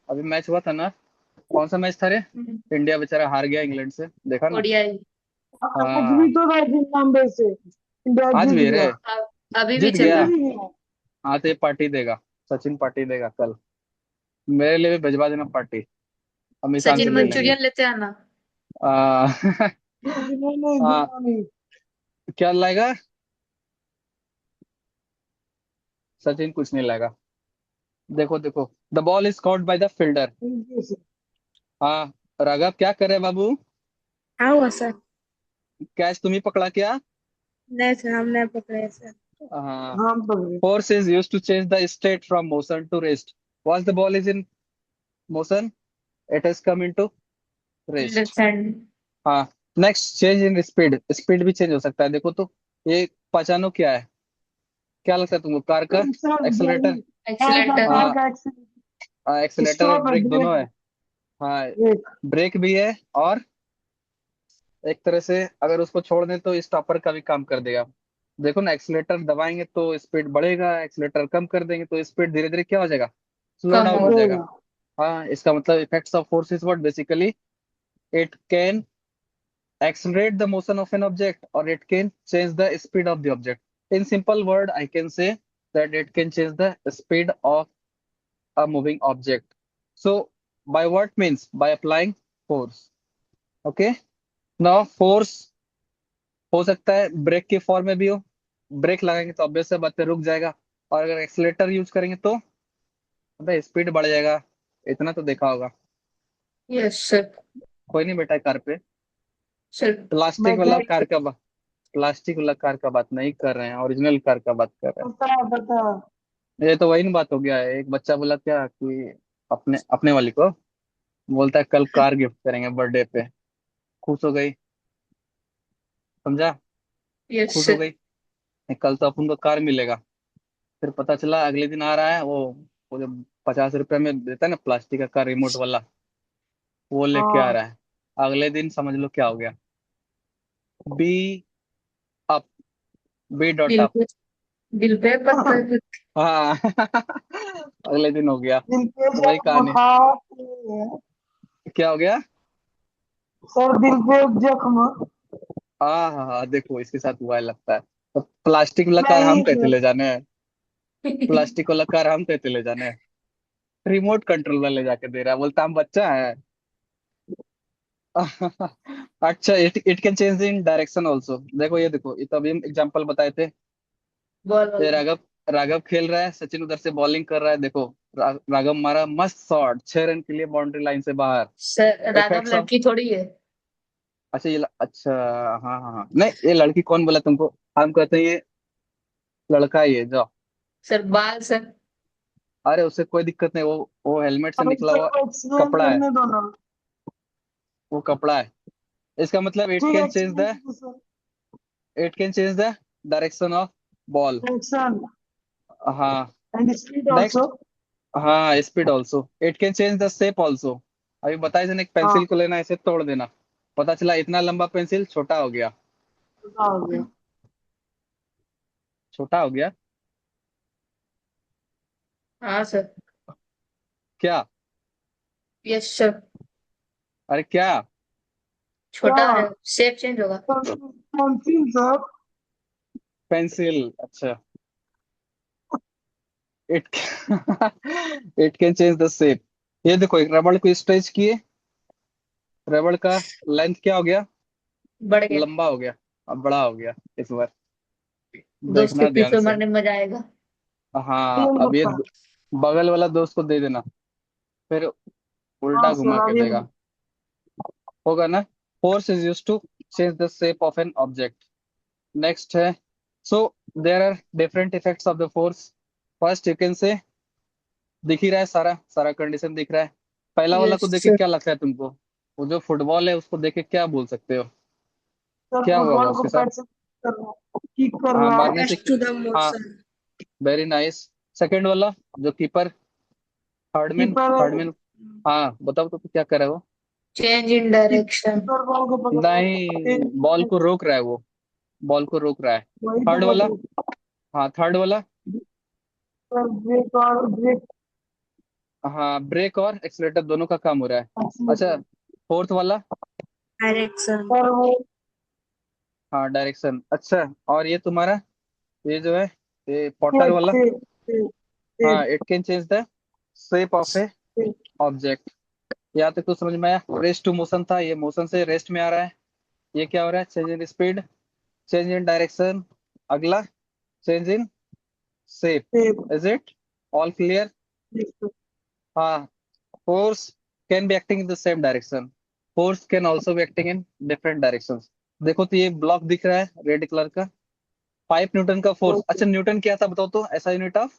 अभी मैच हुआ था ना, कौन सा मैच था रे? इंडिया बेचारा हार गया इंग्लैंड से, देखा ना? ओडीआई। आज भी हाँ। तो था जिम्बाब्वे से, इंडिया आज जीत भी है रे? गया। अभी भी जीत चल गया? रहा जीत है। गया। हाँ तो ये पार्टी देगा, सचिन पार्टी देगा कल। मेरे लिए भी भिजवा देना पार्टी, हम ईशान से सचिन ले लेंगे। मंचूरियन लेते आना। आ, नहीं, हाँ, बिरयानी। क्या लाएगा? सचिन कुछ नहीं लाएगा। देखो देखो, the ball is caught by the fielder. इनके से। हाँ, राघव क्या करे बाबू? हाँ हुआ सर। कैच तुम ही पकड़ा क्या? नहीं सर, हम नहीं पकड़े सर। हाँ। हम पकड़े। Force is used to change the state from motion to rest. Once the ball is in motion, it has come into rest. Understand. हाँ। Next, change in speed. Speed भी चेंज हो सकता है, देखो तो। ये पहचानो क्या है? क्या लगता है तुमको, कार का सर एक्सेलरेटर? एक्सीलेटर। कार हाँ, का एक्सीलेटर। एक्सेलेटर और स्टॉप है, ब्रेक ब्रेक दोनों है। है। हाँ, ब्रेक। ब्रेक भी है, और एक तरह से अगर उसको छोड़ दें तो स्टॉपर का भी काम कर देगा। देखो ना, एक्सीलेटर दबाएंगे तो स्पीड बढ़ेगा, एक्सीलेटर कम कर देंगे तो स्पीड धीरे धीरे क्या हो जाएगा, स्लो कम डाउन हो होगा। जाएगा। बढ़ेगा। हाँ, इसका मतलब effects of force is what basically, it can accelerate the motion of an object, or it can change the speed of the object. In simple word, I can say that it can change the speed of a moving object. So by what means? By applying force. Okay. Now force हो सकता है ब्रेक के फॉर्म में भी हो। ब्रेक लगाएंगे तो ऑब्वियस है बात है, रुक जाएगा। और अगर एक्सीलेटर यूज करेंगे तो स्पीड बढ़ जाएगा। इतना तो देखा होगा। Yes sir. कोई नहीं बैठा है कार पे। सर प्लास्टिक वाला मैकेनिक। कार का प्लास्टिक वाला कार का बात नहीं कर रहे हैं, ओरिजिनल कार का बात कर रहे हैं। पता पता। ये तो वही ना बात हो गया है। एक बच्चा बोला क्या कि अपने अपने वाली को बोलता है कल कार गिफ्ट करेंगे बर्थडे पे। खुश हो गई, समझा? यस खुश हो सर। गई, कल तो अपन को कार मिलेगा। फिर पता चला अगले दिन आ रहा है वो जो 50 रुपए में देता है ना प्लास्टिक का कार, रिमोट वाला, वो लेके आ हाँ। रहा है। अगले दिन समझ लो क्या हो गया, बी अप, बी डॉट दिल अप। पे दिल पे पत्थर। हाँ अगले दिन हो गया। दिल पे तो वही जख्म कहानी, खाते। क्या हो गया? सर दिल पे जख्म। हाँ हाँ हाँ, देखो इसके साथ हुआ है लगता है। तो प्लास्टिक वाला कार हम नहीं कहते सर। ले जाने हैं, प्लास्टिक वाला कार हम कहते ले जाने हैं। रिमोट कंट्रोल वाला ले जाके दे रहा है, बोलता हम बच्चा है। अच्छा, it can change in direction also. देखो ये देखो, ये तो अभी हम एग्जाम्पल बताए थे। बॉल ये वाला। राघव राघव खेल रहा है, सचिन उधर से बॉलिंग कर रहा है, देखो राघव मारा मस्त शॉट, 6 रन के लिए बाउंड्री लाइन से बाहर। सर राघव इफेक्ट्स ऑफ, लड़की थोड़ी है। अच्छा ये अच्छा, हाँ हाँ हाँ, नहीं ये लड़की कौन बोला तुमको? हम कहते हैं ये लड़का ही है जो। सर बाल सर। अरे उससे कोई दिक्कत नहीं, वो हेलमेट से अब निकला सर हुआ को एक्सप्लेन कपड़ा है, करने दो ना। वो कपड़ा है। इसका मतलब ठीक है, एक्सप्लेन करो sir. It can change the direction of ball. Direction हाँ। And speed next, also. हाँ speed also, it can change the shape also. अभी बताया था ना, एक हाँ, पेंसिल को लेना ऐसे तोड़ देना, पता चला इतना लंबा पेंसिल छोटा हो गया। पता हो गया। छोटा हो गया? हाँ सर। क्या? Yes sir. अरे क्या? छोटा क्या? है, शेप चेंज होगा। Pencil sir. पेंसिल, अच्छा। It it can change the shape. ये देखो, एक रबड़ को स्ट्रेच किए, रबड़ का लेंथ क्या हो गया, बढ़ गया। लंबा हो गया, अब बड़ा हो गया। इस बार दोस्त के देखना ध्यान पीछे से। मरने में मजा आएगा। हाँ, तीन अब ये पक्का। बगल वाला दोस्त को दे देना, फिर हाँ उल्टा घुमा सर, के आइए देगा। ना। होगा ना? Force is use to change the shape of an object. Next है, so there are different effects of the force. First you can say, दिख ही रहा है, सारा सारा कंडीशन दिख रहा है। पहला वाला यस को देख के सर। क्या लगता है तुमको? वो जो फुटबॉल है उसको देख के क्या बोल सकते हो? सर क्या हुआ होगा फुटबॉल को उसके साथ? पैर से कर रहा है, किक कर हाँ, रहा है। मारने से। Next to the हाँ, motion. Very nice. सेकंड वाला, जो कीपर, कीपर थर्ड मैन, हाँ बताओ तो क्या कर रहा है वो? Change in direction. Keeper ball को पकड़ रहा है। नहीं, बॉल को रोक रहा है वो, बॉल को रोक रहा है। वही तो थर्ड बोल वाला, रहा हूँ। हाँ थर्ड वाला, सर ब्रेक और ब्रेक हाँ, ब्रेक और एक्सीलेटर दोनों का काम हो रहा है। अच्छा, फोर्थ वाला? डायरेक्शन सर वो हाँ, डायरेक्शन। अच्छा, और ये तुम्हारा, ये जो है, ये पॉटर शेप वाला? शेप शेप हाँ, shape it can change the shape of A shape. Object. यहाँ तक तो समझ में आया। रेस्ट टू मोशन था, ये मोशन से रेस्ट में आ रहा है। ये क्या हो रहा है? Change in speed, change in direction. अगला, change in shape. Shape is it all clear? Shape. हाँ। Force can be acting in the same direction, force can also be acting in different direction. देखो तो ये ब्लॉक दिख रहा है रेड कलर का, 5 न्यूटन का फोर्स। अच्छा, न्यूटन क्या था बताओ तो? ऐसा यूनिट ऑफ,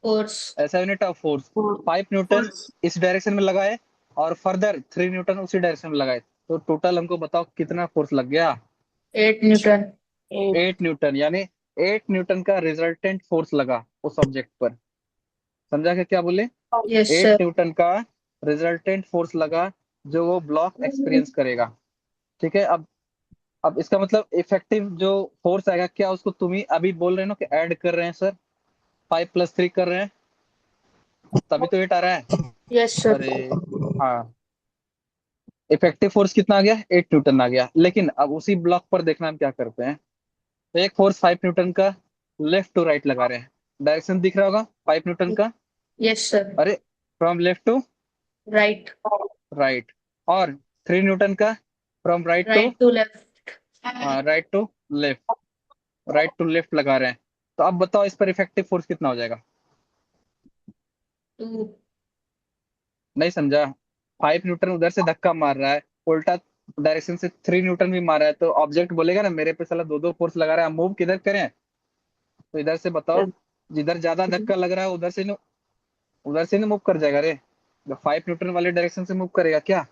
फोर्स। ऐसा unit of force. 5 Newton force इस डायरेक्शन में लगाए, और फर्दर 3 न्यूटन उसी डायरेक्शन में लगाए, तो टोटल हमको बताओ कितना फोर्स लग गया? 8 न्यूटन। 8 न्यूटन, यानी 8 न्यूटन का रिजल्टेंट फोर्स लगा उस ऑब्जेक्ट पर। समझा क्या क्या बोले? यस एट सर। न्यूटन का रिजल्टेंट फोर्स लगा, जो वो ब्लॉक एक्सपीरियंस करेगा। ठीक है। अब इसका मतलब इफेक्टिव जो फोर्स आएगा, क्या उसको तुम ही अभी बोल रहे हो ना कि ऐड कर रहे हैं सर, 5 + 3 कर रहे हैं, तभी तो 8 आ रहा है। Yes sir. अरे हाँ, इफेक्टिव फोर्स कितना आ गया? 8 न्यूटन आ गया। लेकिन अब उसी ब्लॉक पर देखना हम क्या करते हैं। तो एक फोर्स 5 न्यूटन का लेफ्ट टू राइट लगा रहे हैं, डायरेक्शन दिख रहा होगा 5 न्यूटन का। Yes sir. अरे, from left to right. Right. और 3 न्यूटन का from right to, right to left. Right to left, right to left लगा रहे हैं। तो अब बताओ इस पर इफेक्टिव फोर्स कितना हो जाएगा? 2। नहीं समझा? 5 न्यूटन उधर से धक्का मार रहा है, उल्टा डायरेक्शन से 3 न्यूटन भी मार रहा है, तो ऑब्जेक्ट बोलेगा ना मेरे पे साला दो दो फोर्स लगा रहा है, मूव किधर करें? तो इधर से बताओ, जिधर ज्यादा धक्का लग रहा है उधर से उधर से नहीं मूव कर जाएगा रे? जब 5 न्यूटन वाले डायरेक्शन से मूव करेगा क्या?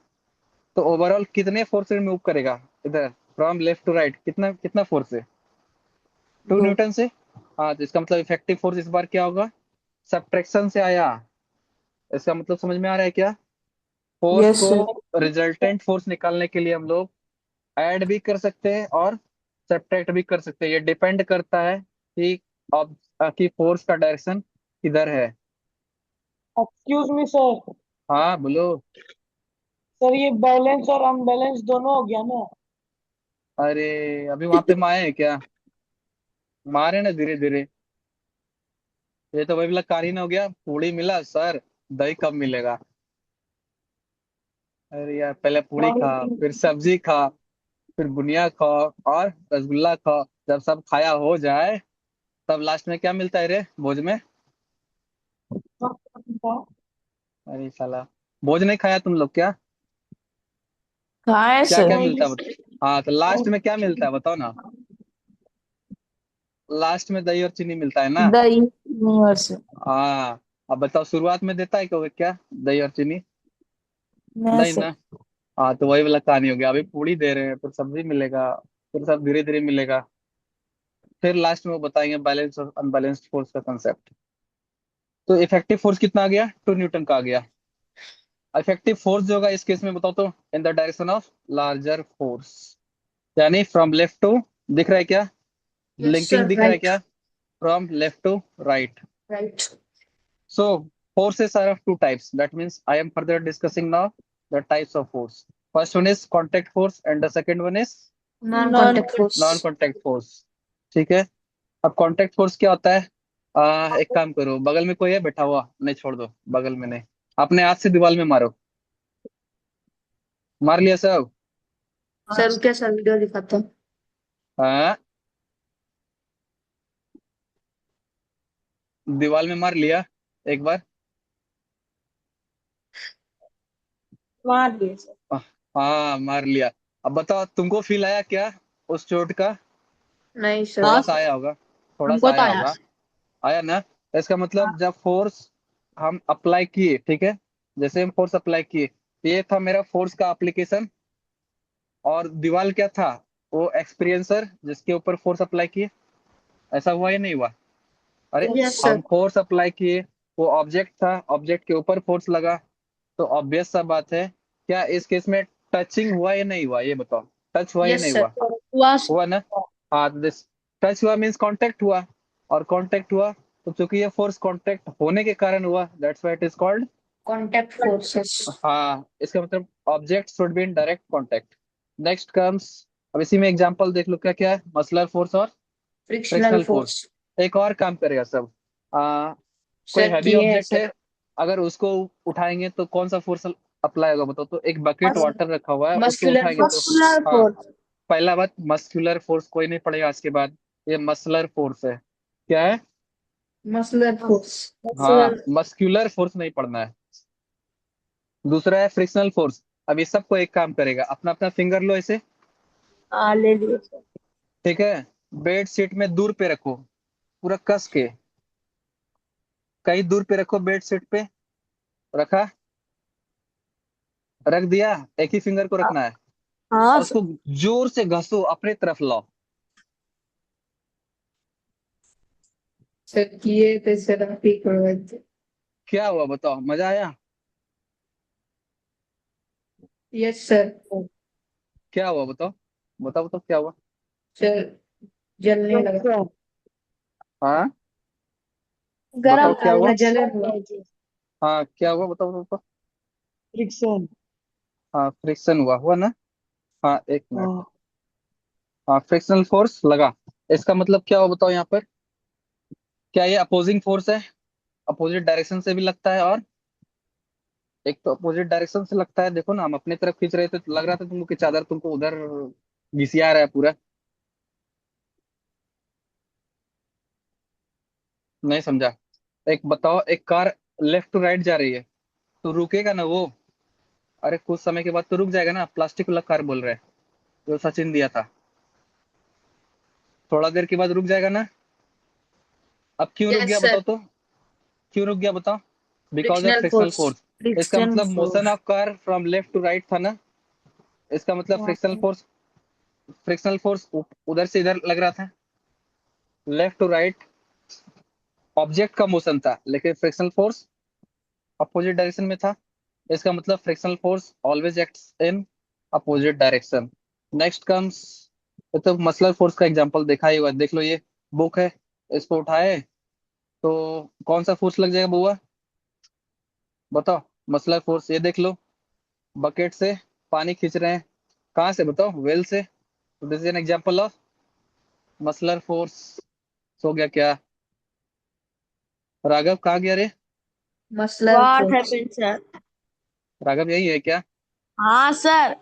तो ओवरऑल कितने फोर्स से मूव करेगा इधर, फ्रॉम लेफ्ट टू राइट? कितना कितना फोर्स है? 2। न्यूटन से। हाँ, तो इसका मतलब इफेक्टिव फोर्स इस बार क्या होगा? सब्ट्रैक्शन से आया। इसका मतलब समझ में आ रहा है क्या? फोर्स यस को, सर। रिजल्टेंट फोर्स निकालने के लिए हम लोग ऐड भी कर सकते हैं और सब्ट्रैक्ट भी कर सकते हैं। ये डिपेंड करता है कि अब कि फोर्स का डायरेक्शन किधर है। Excuse me sir. हाँ बोलो। सर ये बैलेंस और अनबैलेंस दोनों हो गया ना। अरे, अभी वहां पे माए हैं क्या? मारे ना धीरे धीरे। ये तो वही वाला कारी ना हो गया, पूड़ी मिला सर, दही कब मिलेगा? अरे यार, पहले पूड़ी खा, फिर सब्जी खा, फिर बुनिया खाओ, और रसगुल्ला खाओ। जब सब खाया हो जाए, तब लास्ट में क्या मिलता है रे भोज में? अरे साला, भोज नहीं खाया तुम लोग क्या? कहाँ है क्या सर? क्या मिलता है हाँ, तो लास्ट में क्या मिलता है बताओ ना? लास्ट में दही और चीनी मिलता है ना? The universe. हाँ। अब बताओ, शुरुआत में देता है क्या दही और चीनी? नहीं नहीं सर। ना। हाँ, तो वही वाला कहानी हो गया। अभी पूड़ी दे रहे हैं, फिर सब्जी मिलेगा, फिर सब धीरे धीरे मिलेगा, फिर लास्ट में वो बताएंगे बैलेंस और अनबैलेंस्ड फोर्स का कंसेप्ट। तो इफेक्टिव फोर्स कितना आ गया? 2 न्यूटन का आ गया। इफेक्टिव फोर्स जो होगा इस केस में बताओ तो, in the direction of larger force, यानी फ्रॉम लेफ्ट टू, दिख रहा है क्या? Yes blinking sir. दिख रहा है राइट। क्या? From left to right. Right. So forces are of two types. That means I am further discussing now the types of force. First one is contact force and the second one is non non. Contact force. non-contact force. ठीक है। अब contact force क्या होता है? एक काम करो, बगल में कोई है बैठा हुआ, नहीं छोड़ दो, बगल में नहीं, अपने हाथ से दीवार में मारो। मार लिया सब? सर क्या सर, वीडियो दिखाता हूँ। हाँ, दीवार में मार लिया एक बार? मार दिए सर। हाँ, मार लिया। अब बताओ तुमको फील आया क्या उस चोट का? नहीं सर। थोड़ा सा आया होगा, थोड़ा सा हमको तो आया आया। होगा। आया ना? इसका मतलब जब फोर्स हम अप्लाई किए, ठीक है, जैसे हम फोर्स अप्लाई किए, तो ये था मेरा फोर्स का एप्लीकेशन, और दीवार क्या था? वो एक्सपीरियंसर जिसके ऊपर फोर्स अप्लाई किए। ऐसा हुआ या नहीं हुआ? अरे, यस हम सर। फोर्स अप्लाई किए, वो ऑब्जेक्ट था, ऑब्जेक्ट के ऊपर फोर्स लगा, तो ऑब्वियस सा बात है, क्या इस केस में टचिंग हुआ या नहीं हुआ? ये बताओ, टच हुआ या यस नहीं सर। हुआ? हुआ। हुआ ना? हाँ, दिस टच हुआ मीन्स कांटेक्ट हुआ, और कांटेक्ट हुआ तो क्योंकि ये फोर्स कांटेक्ट होने के कारण हुआ, that's why it is called. Contact forces. हाँ, इसका मतलब object should be in direct contact. Next comes, अब इसी में एग्जांपल देख लो क्या क्या है, मसलर फोर्स और Frictional फ्रिक्शनल फोर्स। force. एक और काम करेगा सब। कोई सर हैवी किए है ऑब्जेक्ट सर। है, अगर उसको उठाएंगे तो कौन सा फोर्स अप्लाई होगा बताओ। तो एक बकेट वाटर रखा हुआ है, उसको मस्कुलर उठाएंगे तो, फोर्स। Muscular हाँ, force. पहला बात मस्कुलर फोर्स कोई नहीं पड़ेगा आज के बाद, ये मसलर फोर्स है। क्या है? Muscular force. हाँ, Muscular. मस्कुलर फोर्स नहीं पढ़ना है। दूसरा है फ्रिक्शनल फोर्स। अब ये सबको एक काम करेगा, अपना अपना फिंगर लो ऐसे, हाँ ले लिए सर। ठीक है, बेड शीट में दूर पे रखो, पूरा कस के, कहीं दूर पे रखो, बेड शीट पे रखा, रख दिया, एक ही फिंगर को रखना है, हाँ और सर। उसको जोर से घसो, अपने तरफ लाओ। सर किए थे सर, आप ही करवाए थे। क्या हुआ बताओ, मजा आया? Yes sir. क्या हुआ बताओ, बताओ बताओ क्या हुआ? सर जलने लगा। हाँ, गरम बताओ क्या हल्का हुआ? जलन हुआ। हाँ, क्या हुआ बताओ बताओ बताओ। फ्रिक्शन। हाँ, फ्रिक्शन हुआ ना। हाँ, एक मिनट। हाँ, हाँ, फ्रिक्शनल फोर्स लगा। इसका मतलब क्या हुआ बताओ यहाँ पर? क्या ये अपोजिंग फोर्स है? अपोजिट डायरेक्शन से भी लगता है, और एक तो अपोजिट डायरेक्शन से लगता है, देखो ना, हम अपने तरफ खींच रहे थे तो लग रहा था तुमको कि चादर तुमको उधर घिसिया रहा है पूरा। नहीं समझा? एक बताओ, एक कार लेफ्ट टू राइट जा रही है, तो रुकेगा ना वो? अरे कुछ समय के बाद तो रुक जाएगा ना, प्लास्टिक वाला कार बोल रहे हैं, जो सचिन दिया था, थोड़ा देर के बाद रुक जाएगा ना। अब क्यों रुक यस गया बताओ सर। तो, क्यों रुक गया बताओ? Because of frictional frictional force. Force. इसका फ्रिक्शन मतलब motion force. Of car from left to right था ना, इसका मतलब फ्रिक्शनल फोर्स, फ्रिक्शनल फोर्स उधर से इधर लग रहा था, लेफ्ट टू राइट ऑब्जेक्ट का मोशन था, लेकिन फ्रिक्शनल फोर्स अपोजिट डायरेक्शन में था। इसका मतलब frictional force always acts in opposite direction. Next comes, तो मसलर फोर्स का एग्जांपल देखा ही हुआ, देख लो ये बुक है, इसको उठाए तो कौन सा फोर्स लग जाएगा बुआ, बताओ? मसलर फोर्स। ये देख लो, बकेट से पानी खींच रहे हैं, कहाँ से बताओ? वेल से, तो this is an example of मसलर force. हो गया क्या? राघव कहाँ गया रे? Muscular What force. happened sir? Raghav यही है क्या? हाँ सर।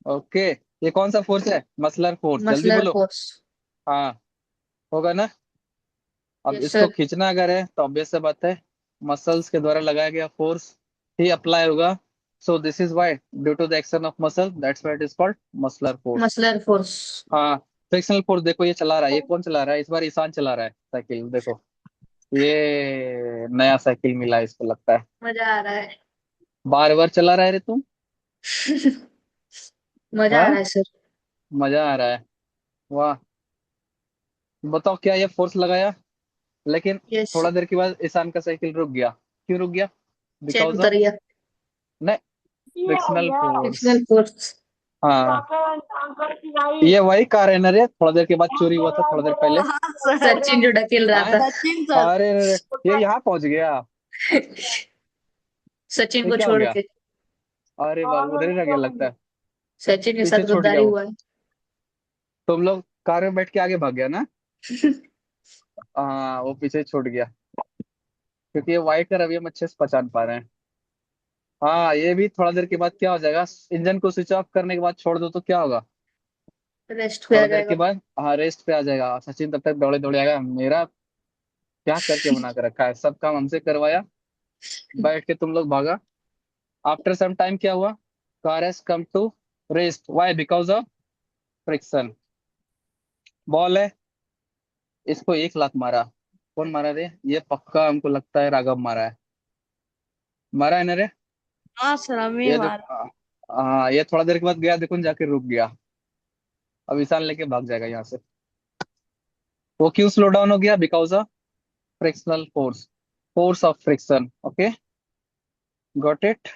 ओके, ये कौन सा फोर्स है? मसलर फोर्स, जल्दी मस्कुलर बोलो। फोर्स। हाँ, होगा ना। अब यस इसको सर। खींचना अगर है तो ऑब्वियस सा बात है, मसल्स के द्वारा लगाया गया फोर्स ही अप्लाई होगा। So this is why, due to the action of muscle, that's why it is called muscular force. Muscular force. हाँ, फ्रिक्शनल फोर्स देखो, ये चला रहा है, ये कौन चला रहा है? इस बार ईशान चला रहा है साइकिल, देखो, ये नया साइकिल मिला है इसको लगता है, मजा आ रहा है। बार बार चला रहा है रे तुम। मजा आ रहा हाँ, है सर। मजा आ रहा है, वाह। बताओ क्या ये फोर्स लगाया, लेकिन यस। थोड़ा देर के बाद ईशान का साइकिल रुक गया, क्यों रुक गया? चेन बिकॉज ऑफ, उतर गया। नहीं, फ्रिक्शनल फोर्स। Frictional force. हाँ, ये वही कार है ना रे, थोड़ा देर के बाद चोरी हुआ था थोड़ा देर पहले। हाँ सर। सचिन जो ढकेल रहा हाँ, था। सचिन सर। अरे रे रे, ये यहाँ पहुंच गया, सचिन ये को क्या हो छोड़ गया? के। अरे बाबू, उधर ही रह गया लगता है, सचिन के पीछे साथ छूट गया गद्दारी वो। हुआ है। तुम लोग कार में बैठ के आगे भाग गया ना। हाँ, वो पीछे ही छूट गया, क्योंकि ये वाइट का रवि हम अच्छे से पहचान पा रहे हैं। हाँ, ये भी थोड़ा देर के बाद क्या हो जाएगा, इंजन को स्विच ऑफ करने के बाद छोड़ दो तो क्या होगा, रेस्ट पे आ थोड़ा देर के जाएगा। बाद हाँ रेस्ट पे आ जाएगा। सचिन तब तक दौड़े दौड़े आएगा, मेरा क्या करके बना कर रखा है, सब काम हमसे करवाया, बैठ के तुम लोग भागा। आफ्टर सम टाइम क्या हुआ, car has come to rest, why? Because of friction. Ball है, इसको एक लात मारा, कौन मारा रे? ये पक्का हमको लगता है राघव मारा है, मारा है ना रे? हाँ सर हमें ये मार। देखो, हाँ, ये थोड़ा देर के बाद गया, देखो जाके रुक गया, अब ईशान लेके भाग जाएगा यहाँ से। वो क्यों स्लो डाउन हो गया? Because of frictional force, force of friction. Okay, got it.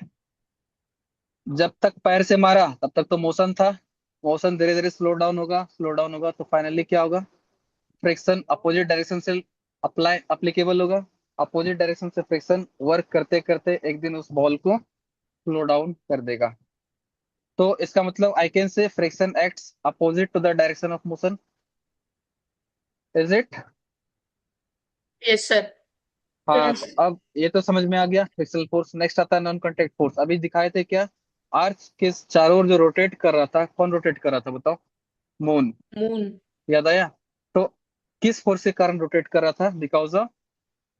जब तक पैर से मारा तब तक तो मोशन था, मोशन धीरे धीरे स्लो डाउन होगा, स्लो डाउन होगा तो फाइनली क्या होगा, फ्रिक्शन अपोजिट डायरेक्शन से अप्लाई अप्लीकेबल होगा। अपोजिट डायरेक्शन से फ्रिक्शन वर्क करते करते एक दिन उस बॉल को स्लो डाउन कर देगा। तो इसका मतलब I can say friction acts opposite to the direction of motion. Is it? Yes sir. हाँ, Yes. तो अब ये तो समझ में आ गया फ्रिक्शनल फोर्स। नेक्स्ट आता है नॉन कांटेक्ट फोर्स। अभी दिखाए थे क्या? अर्थ के चारों ओर जो रोटेट कर रहा था, कौन रोटेट कर रहा था बताओ? मून। मून। याद आया? तो किस फोर्स के कारण रोटेट कर रहा था? Because of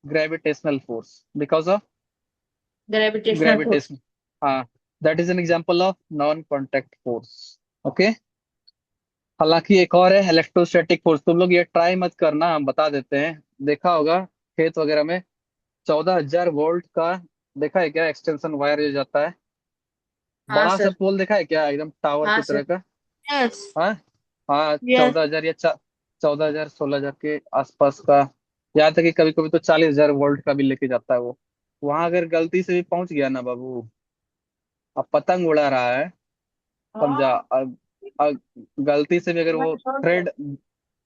gravitational force. Because of gravitational force. Gravitation. हाँ, that is an example of non contact force. Okay. हालांकि एक और है इलेक्ट्रोस्टैटिक फोर्स। तुम लोग ये ट्राई मत करना, हम बता देते हैं। देखा होगा खेत वगैरह में 14,000 वोल्ट का, देखा है क्या एक्सटेंशन वायर जो जाता है? हाँ बड़ा सा सर। पोल देखा है क्या, एकदम टावर हाँ की तरह सर। का? Yes. हाँ। हाँ, Yes. 14,000 या 14,000 16,000 के आसपास का। यहाँ तक कि कभी कभी तो 40,000 वोल्ट का भी लेके जाता है वो। वहां अगर गलती से भी पहुंच गया ना बाबू, अब पतंग उड़ा रहा है, समझा? अब गलती से भी अगर वो थ्रेड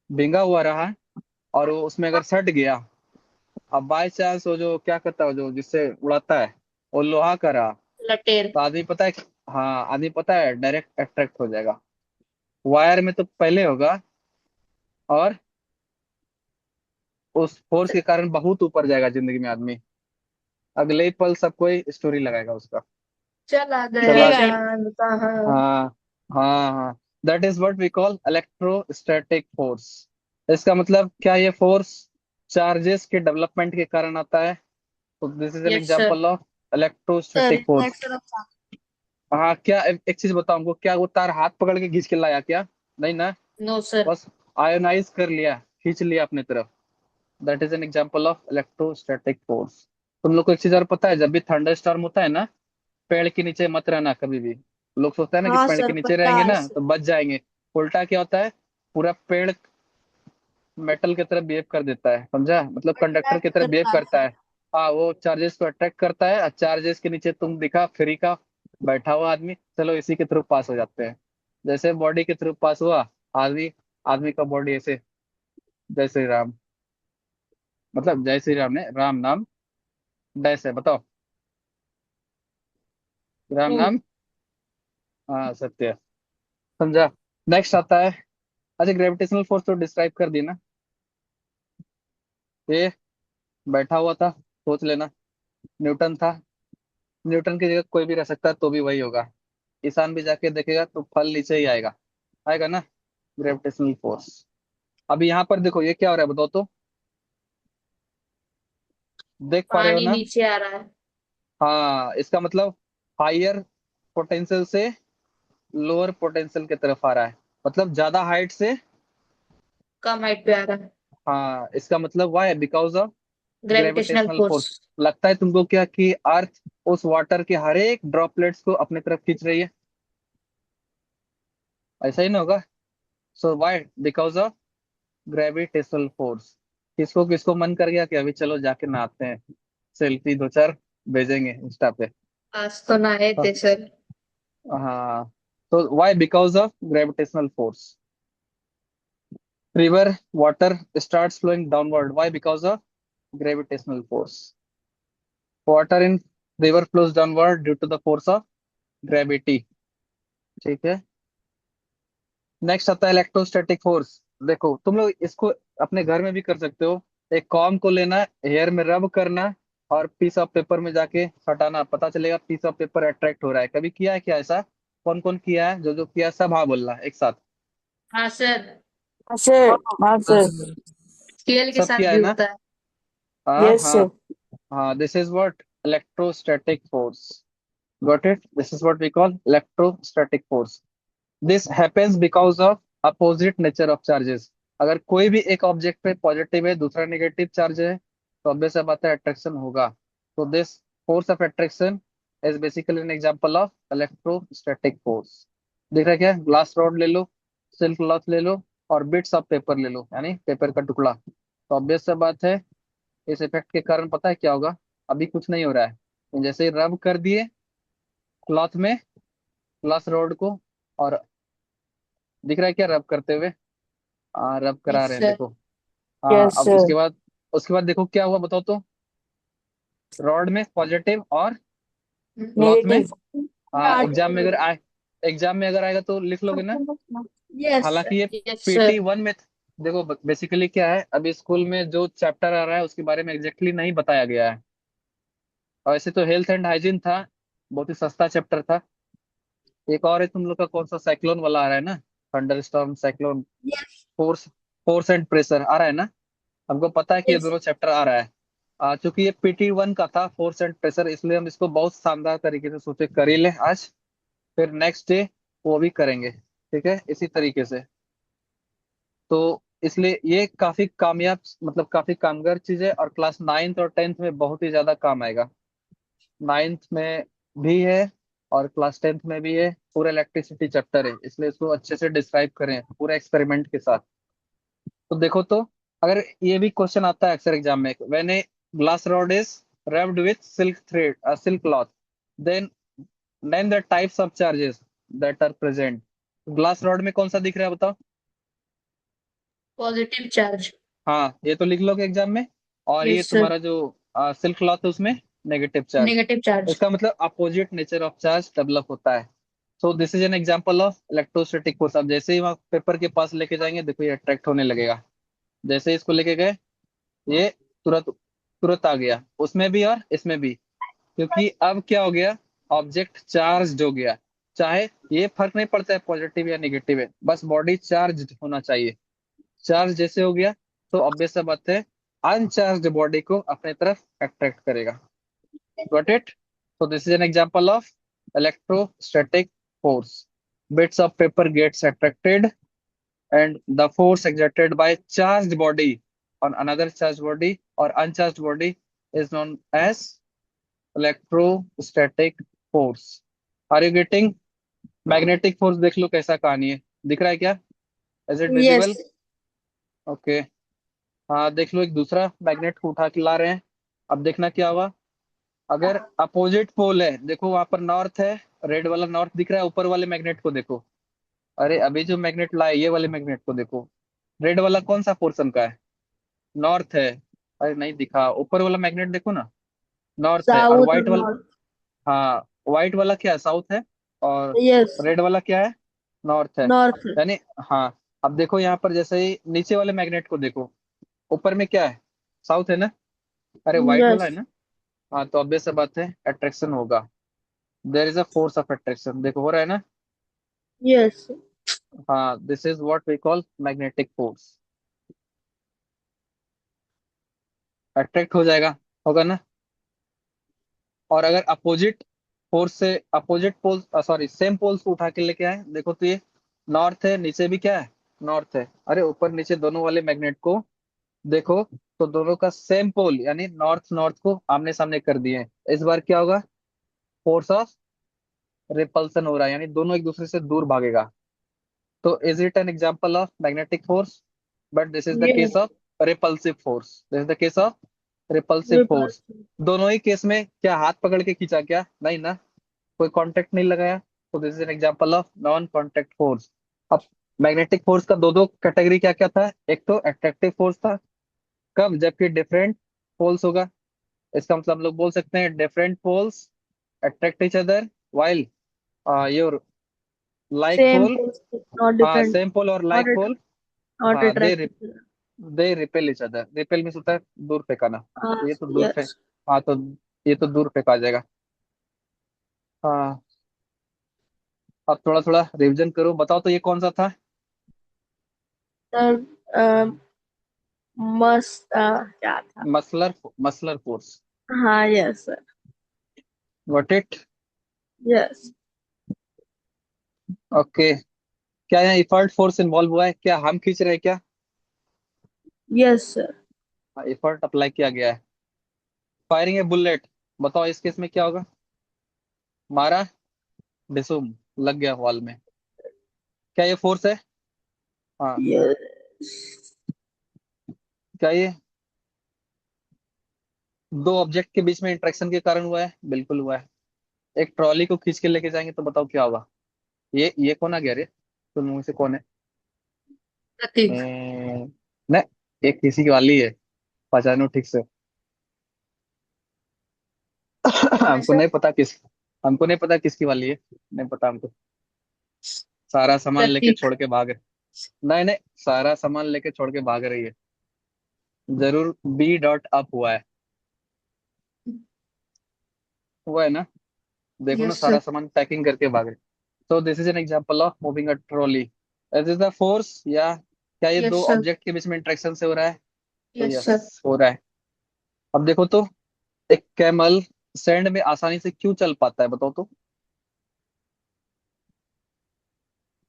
भींगा हुआ रहा और वो उसमें अगर सट गया, अब बाय चांस वो जो क्या करता है, जो जिससे उड़ाता है, वो लोहा का रहा, लटेर। तो आदमी पता है, हाँ आदमी पता है डायरेक्ट अट्रैक्ट हो जाएगा। वायर में तो पहले होगा, और उस फोर्स के कारण बहुत ऊपर जाएगा जिंदगी में आदमी। अगले ही पल सब कोई स्टोरी लगाएगा उसका। चला गया चला। Right. चांद कहाँ। हाँ हाँ हाँ, that is what we call electrostatic force. इसका मतलब क्या? ये फोर्स चार्जेस के डेवलपमेंट के कारण आता है। तो this is N yes sir. Example of Sir, electrostatic force. reflection of sun. हाँ, क्या एक चीज बताऊं हमको, क्या वो तार हाथ पकड़ के खींच के लाया क्या? नहीं ना। No sir. बस आयोनाइज कर लिया, खींच लिया अपने तरफ। That is an example of electrostatic force. तुम लोग को एक चीज और पता है? जब भी थंडर स्टॉर्म होता है ना, पेड़ के नीचे मत रहना कभी भी। लोग सोचते हैं ना कि हाँ पेड़ सर के नीचे पता रहेंगे है ना सर। तो बच जाएंगे। उल्टा क्या होता है, पूरा पेड़ मेटल की तरह बिहेव कर देता है, समझा? मतलब कंडक्टर की अट्रैक्ट तरह बिहेव करता है करता सर। है। हाँ, वो चार्जेस को अट्रैक्ट करता है, और चार्जेस के नीचे तुम दिखा फ्री का बैठा हुआ आदमी, चलो इसी के थ्रू पास हो जाते हैं। जैसे बॉडी के थ्रू पास हुआ आदमी, आदमी का बॉडी ऐसे। जय श्री राम। मतलब जय श्री राम ने राम नाम डैश है, बताओ? राम हम्म। नाम, हाँ सत्य। समझा? नेक्स्ट आता है। अच्छा, ग्रेविटेशनल फोर्स तो डिस्क्राइब कर दी ना। ये बैठा हुआ था, सोच लेना, न्यूटन था। न्यूटन की जगह कोई भी रह सकता है तो भी वही होगा। ईशान भी जाके देखेगा तो फल नीचे ही आएगा। आएगा ना, ग्रेविटेशनल फोर्स। अभी यहाँ पर देखो ये क्या हो रहा है बताओ तो? देख पा रहे हो पानी ना? नीचे आ रहा है। हाँ, इसका मतलब हायर पोटेंशियल से लोअर पोटेंशियल की तरफ आ रहा है। मतलब ज्यादा हाइट से, कम हाइट पे आ रहा है। हाँ इसका मतलब Y because of gravitational gravitational force. Force. लगता है तुमको क्या कि अर्थ उस वाटर के हर एक ड्रॉपलेट्स को अपने तरफ खींच रही है? ऐसा ही ना होगा? So why because of gravitational force. किसको किसको मन कर गया कि अभी चलो जाके नहाते हैं, सेल्फी दो चार भेजेंगे इंस्टा पे? आज तो नहाए थे सर। हाँ, तो why because of gravitational force. River water starts flowing downward, why because of gravitational force. Water in river flows downward due to the force of gravity. ठीक है। नेक्स्ट आता है इलेक्ट्रोस्टैटिक फोर्स। देखो तुम लोग इसको अपने घर में भी कर सकते हो। एक कॉम को लेना, हेयर में रब करना, और पीस ऑफ पेपर में जाके हटाना, पता चलेगा पीस ऑफ पेपर अट्रैक्ट हो रहा है। कभी किया है क्या ऐसा? कौन कौन किया है? जो जो किया है सब हाँ बोलना एक साथ। हाँ सर। हाँ सर। हाँ हाँ सर। सर। स्केल के सब साथ किया भी है ना? होता है। हाँ यस हाँ सर। हाँ, this is what electrostatic force. Got it? This is what we call electrostatic force. This happens because of opposite nature of charges. अगर कोई भी एक ऑब्जेक्ट पे पॉजिटिव है, दूसरा नेगेटिव चार्ज है, तो ऑब्वियस सी बात है अट्रैक्शन होगा। तो this force of attraction is basically N example of electrostatic force. दिख रहा है क्या? ग्लास रॉड ले लो, सिल्क क्लॉथ ले लो, और बिट्स ऑफ पेपर ले लो, यानी पेपर का टुकड़ा। तो ऑब्वियस सी बात है इस इफेक्ट के कारण पता है क्या होगा? अभी कुछ नहीं हो रहा है, जैसे ही रब कर दिए क्लॉथ में, ग्लास रॉड को, और दिख रहा है क्या रब करते हुए? हाँ, रब करा यस रहे हैं सर। देखो। हाँ, यस अब सर। उसके बाद उसके बाद देखो क्या हुआ, बताओ तो। रॉड में पॉजिटिव और क्लॉथ में। नेगेटिव। हाँ, एग्जाम में अगर आएगा तो लिख लोगे ना। यस हालांकि ये सर, यस सर। PT 1 में देखो बेसिकली क्या है, अभी स्कूल में जो चैप्टर आ रहा है उसके बारे में एग्जैक्टली नहीं बताया गया है। और वैसे तो हेल्थ एंड हाइजीन था, बहुत ही सस्ता चैप्टर था। एक और है तुम लोग का, कौन सा साइक्लोन वाला आ रहा है ना, thunderstorm cyclone, yes force force and pressure आ रहा है ना। हमको पता है कि ये यस। दोनों चैप्टर आ रहा है। चूंकि ये PT 1 का था, फोर्स एंड प्रेशर, इसलिए हम इसको बहुत शानदार तरीके से सोचे कर ही लें आज। फिर नेक्स्ट डे वो भी करेंगे, ठीक है, इसी तरीके से। तो इसलिए ये काफी कामयाब, मतलब काफी कामगार चीज है, और क्लास 9th और 10th में बहुत ही ज्यादा काम आएगा। 9th में भी है और क्लास 10th में भी है। पूरा इलेक्ट्रिसिटी चैप्टर है, इसलिए इसको अच्छे से डिस्क्राइब करें पूरे एक्सपेरिमेंट के साथ। तो देखो तो, अगर ये भी क्वेश्चन आता है अक्सर एग्जाम में, when a glass rod is wrapped with silk thread, silk cloth, then name the types of charges that are present। Glass rod में कौन सा दिख रहा है बताओ। Positive charge. हाँ, ये तो लिख लोगे एग्जाम में। और ये यस सर। तुम्हारा जो सिल्क क्लॉथ है उसमें नेगेटिव चार्ज। Negative charge. इसका मतलब opposite nature of charge develop होता है। सो this is an example of electrostatic force. अब जैसे ही वहाँ पेपर के पास लेके जाएंगे, देखो ये अट्रैक्ट होने लगेगा। जैसे ही इसको लेके गए, ये तुरंत तुरंत आ गया, उसमें भी और इसमें भी। क्योंकि अब क्या हो गया, ऑब्जेक्ट चार्ज हो गया। चाहे ये फर्क नहीं पड़ता है पॉजिटिव या नेगेटिव है, बस बॉडी चार्ज होना चाहिए। चार्ज जैसे हो गया, तो ऑब्वियस सा बात है, अनचार्ज बॉडी को अपने तरफ अट्रैक्ट करेगा। Got it. so this is an example of electrostatic force। bits of paper gets attracted, and the force exerted by charged body on another charged body or uncharged body is known as electrostatic force। are you getting? Magnetic force देख लो कैसा कहानी है, दिख रहा है क्या? Is it yes visible? Okay. हाँ, देख लो, एक दूसरा मैग्नेट को उठा के ला रहे हैं। अब देखना क्या हुआ, अगर अपोजिट पोल है, देखो वहां पर नॉर्थ है, रेड वाला नॉर्थ दिख रहा है, ऊपर वाले मैग्नेट को देखो। अरे अभी जो मैग्नेट लाए, ये वाले मैग्नेट को देखो, रेड वाला कौन सा पोर्शन का है? नॉर्थ है। अरे नहीं दिखा, ऊपर वाला मैग्नेट देखो ना, नॉर्थ है। और साउथ व्हाइट वाला, नॉर्थ। हाँ, व्हाइट वाला क्या है, साउथ है। और यस रेड वाला क्या है, नॉर्थ है। नॉर्थ। यानी, हाँ, अब देखो यहाँ पर जैसे ही नीचे वाले मैग्नेट को देखो, ऊपर में क्या है, साउथ है ना। अरे व्हाइट वाला यस है ना। हाँ, तो ऑब्वियस सा बात है, अट्रैक्शन होगा। There is a force of attraction, देखो हो रहा है ना। यस हाँ, this is what we call magnetic force. Attract हो जाएगा, होगा ना। और अगर अपोजिट फोर्स से opposite pole, sorry, same poles को उठा के लेके आए, देखो तो ये नॉर्थ है, नीचे भी क्या है, नॉर्थ है। अरे ऊपर नीचे दोनों वाले मैग्नेट को देखो, तो दोनों का सेम पोल यानी नॉर्थ नॉर्थ को आमने सामने कर दिए। इस बार क्या होगा, फोर्स ऑफ रिपल्सन हो रहा है, यानी दोनों एक दूसरे से दूर भागेगा। तो is it N example of magnetic force? But this is the case yes. Of repulsive force. This is the case of repulsive force. Repulsive. दोनों ही केस में क्या हाथ पकड़ के खींचा क्या? नहीं ना, कोई कांटेक्ट नहीं लगाया। तो this is an example of non contact force. अब मैग्नेटिक फोर्स का दो दो कैटेगरी क्या क्या था, एक तो अट्रैक्टिव फोर्स था, कब, जबकि डिफरेंट पोल्स होगा। इसका मतलब हम लोग बोल सकते हैं different poles attract each other, while your like same pole, poles, not हाँ, डिफरेंट। सेम पोल और नॉट लाइक पोल, नॉट हाँ, attractive. They repel each other. Repel means होता है दूर फेंकाना, तो ये तो दूर फेंक, यस हाँ, तो ये तो दूर फेंका जाएगा। हाँ, अब थोड़ा थोड़ा रिवीजन करो, बताओ तो ये कौन सा था। सर। क्या था? Muscular muscular force. हाँ yes sir. Got it. Yes. Okay. क्या यहाँ इफर्ट फोर्स इन्वॉल्व हुआ है, क्या हम खींच रहे हैं क्या? Yes sir. हाँ, इफर्ट अप्लाई किया गया है। फायरिंग ए बुलेट, बताओ इस केस में क्या होगा, मारा, डिसुम, लग गया वॉल में, क्या ये फोर्स है? हाँ। यस। क्या ये दो ऑब्जेक्ट के बीच में इंटरेक्शन के कारण हुआ है? बिल्कुल हुआ है। एक ट्रॉली को खींच के लेके जाएंगे तो बताओ क्या होगा। ये कौन आ गया रे, तुम मुंह से कौन है? प्रतीक। नहीं, एक किसी की वाली है। पहचानो ठीक से। कौन है हमको सर? नहीं पता किस हमको नहीं पता किसकी वाली है, नहीं पता हमको। सारा सामान लेके प्रतीक। छोड़ के भाग नहीं नहीं, सारा सामान लेके छोड़ के भाग रही है। जरूर बी डॉट अप हुआ है ना। देखो ना, यस सारा सर। सामान पैकिंग करके भाग रहे। तो this is an example of moving a trolley as is the force, या क्या ये दो यस सर। ऑब्जेक्ट के बीच में इंटरेक्शन से हो रहा है? तो यस यस, सर। हो रहा है। अब देखो तो, एक कैमल सैंड में आसानी से क्यों चल पाता है, बताओ तो।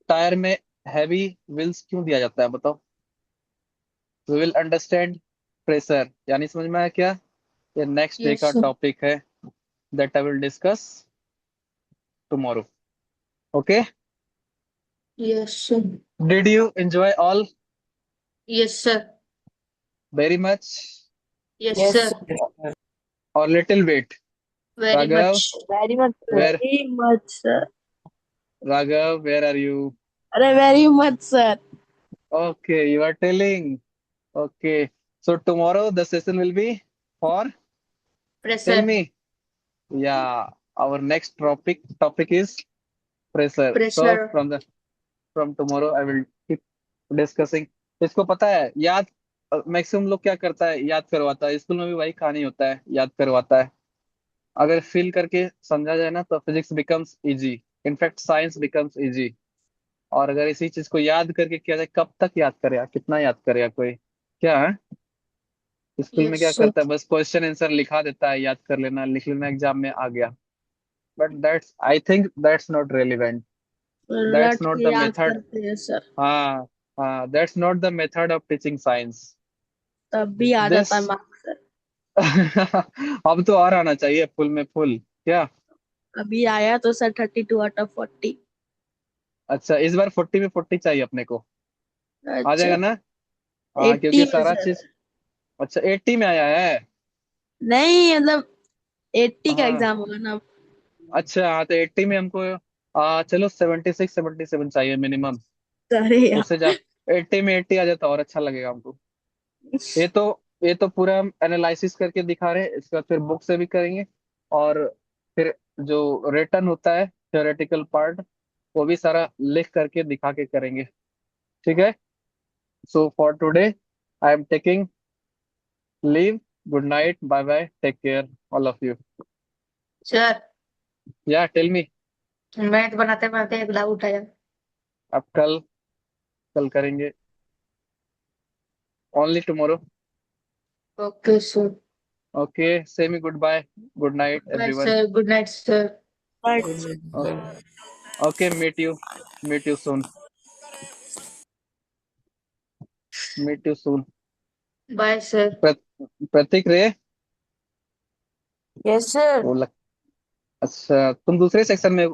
टायर में हैवी व्हील्स क्यों दिया जाता है, बताओ। वी विल अंडरस्टैंड प्रेशर, यानी समझ में आया क्या? ये नेक्स्ट डे यस का सर। टॉपिक है, that I will discuss tomorrow. Okay. Yes sir. Did you enjoy all yes sir. Very much yes Yes, sir. sir. और little bit? Very Raghav, much. Very much, sir. Very Very much, sir. Raghav, where are you? अरे very much, sir. Okay, you are telling. Okay, so tomorrow the session will be for, tell pressure. Me. Yeah, our next topic is pressure. So pressure. From tomorrow I will keep discussing. इसको पता है याद, मैक्सिमम लोग क्या करता है, याद करवाता है। स्कूल में भी वही कहानी होता है, याद करवाता है। अगर फील करके समझा जाए ना, तो physics becomes easy, in fact science becomes easy. और अगर इसी चीज को याद करके किया जाए, कब तक याद करेगा, कितना याद करेगा कोई, क्या है? स्कूल में यस क्या सर। करता है, बस क्वेश्चन आंसर लिखा देता है, याद कर लेना, लिख लेना, एग्जाम में आ गया। But that's, I think that's not relevant, that's रट नॉट के द याद मेथड। करते हैं सर। हाँ, हाँ, that's not the method of teaching science. तब भी आ दिस जाता है मार्क्स सर। अब तो और आना चाहिए, फुल में फुल, क्या? अभी आया तो सर 32 out of 40। अच्छा, इस बार 40 में 40 चाहिए अपने को, आ अच्छा। जाएगा ना? हाँ, 80 क्योंकि में सारा सर। चीज। अच्छा, 80 में आया है। नहीं मतलब 80 का हाँ, एग्जाम होगा ना। अच्छा, हाँ, तो 80 में हमको चलो 76 77 चाहिए मिनिमम। अरे यार। उससे जा 80 में 80 आ जाता और अच्छा लगेगा हमको। ये तो ये तो पूरा हम एनालिसिस करके दिखा रहे हैं, इसके बाद फिर बुक से भी करेंगे। और फिर जो रिटर्न होता है, थ्योरेटिकल पार्ट, वो भी सारा लिख करके दिखा के करेंगे। ठीक है। So for today I am taking leave. Good night, bye bye, take care all of you. Sir, yeah, tell me. Math बनाते बनाते एक डाउट आया। अब कल कल करेंगे, only tomorrow. Okay sir. Okay, say me goodbye, good night bye everyone. Sir, good night sir. Okay, meet you soon, meet you soon. Bye sir. Prateek Ray, Yes, sir. वो लग, अच्छा तुम दूसरे सेक्शन में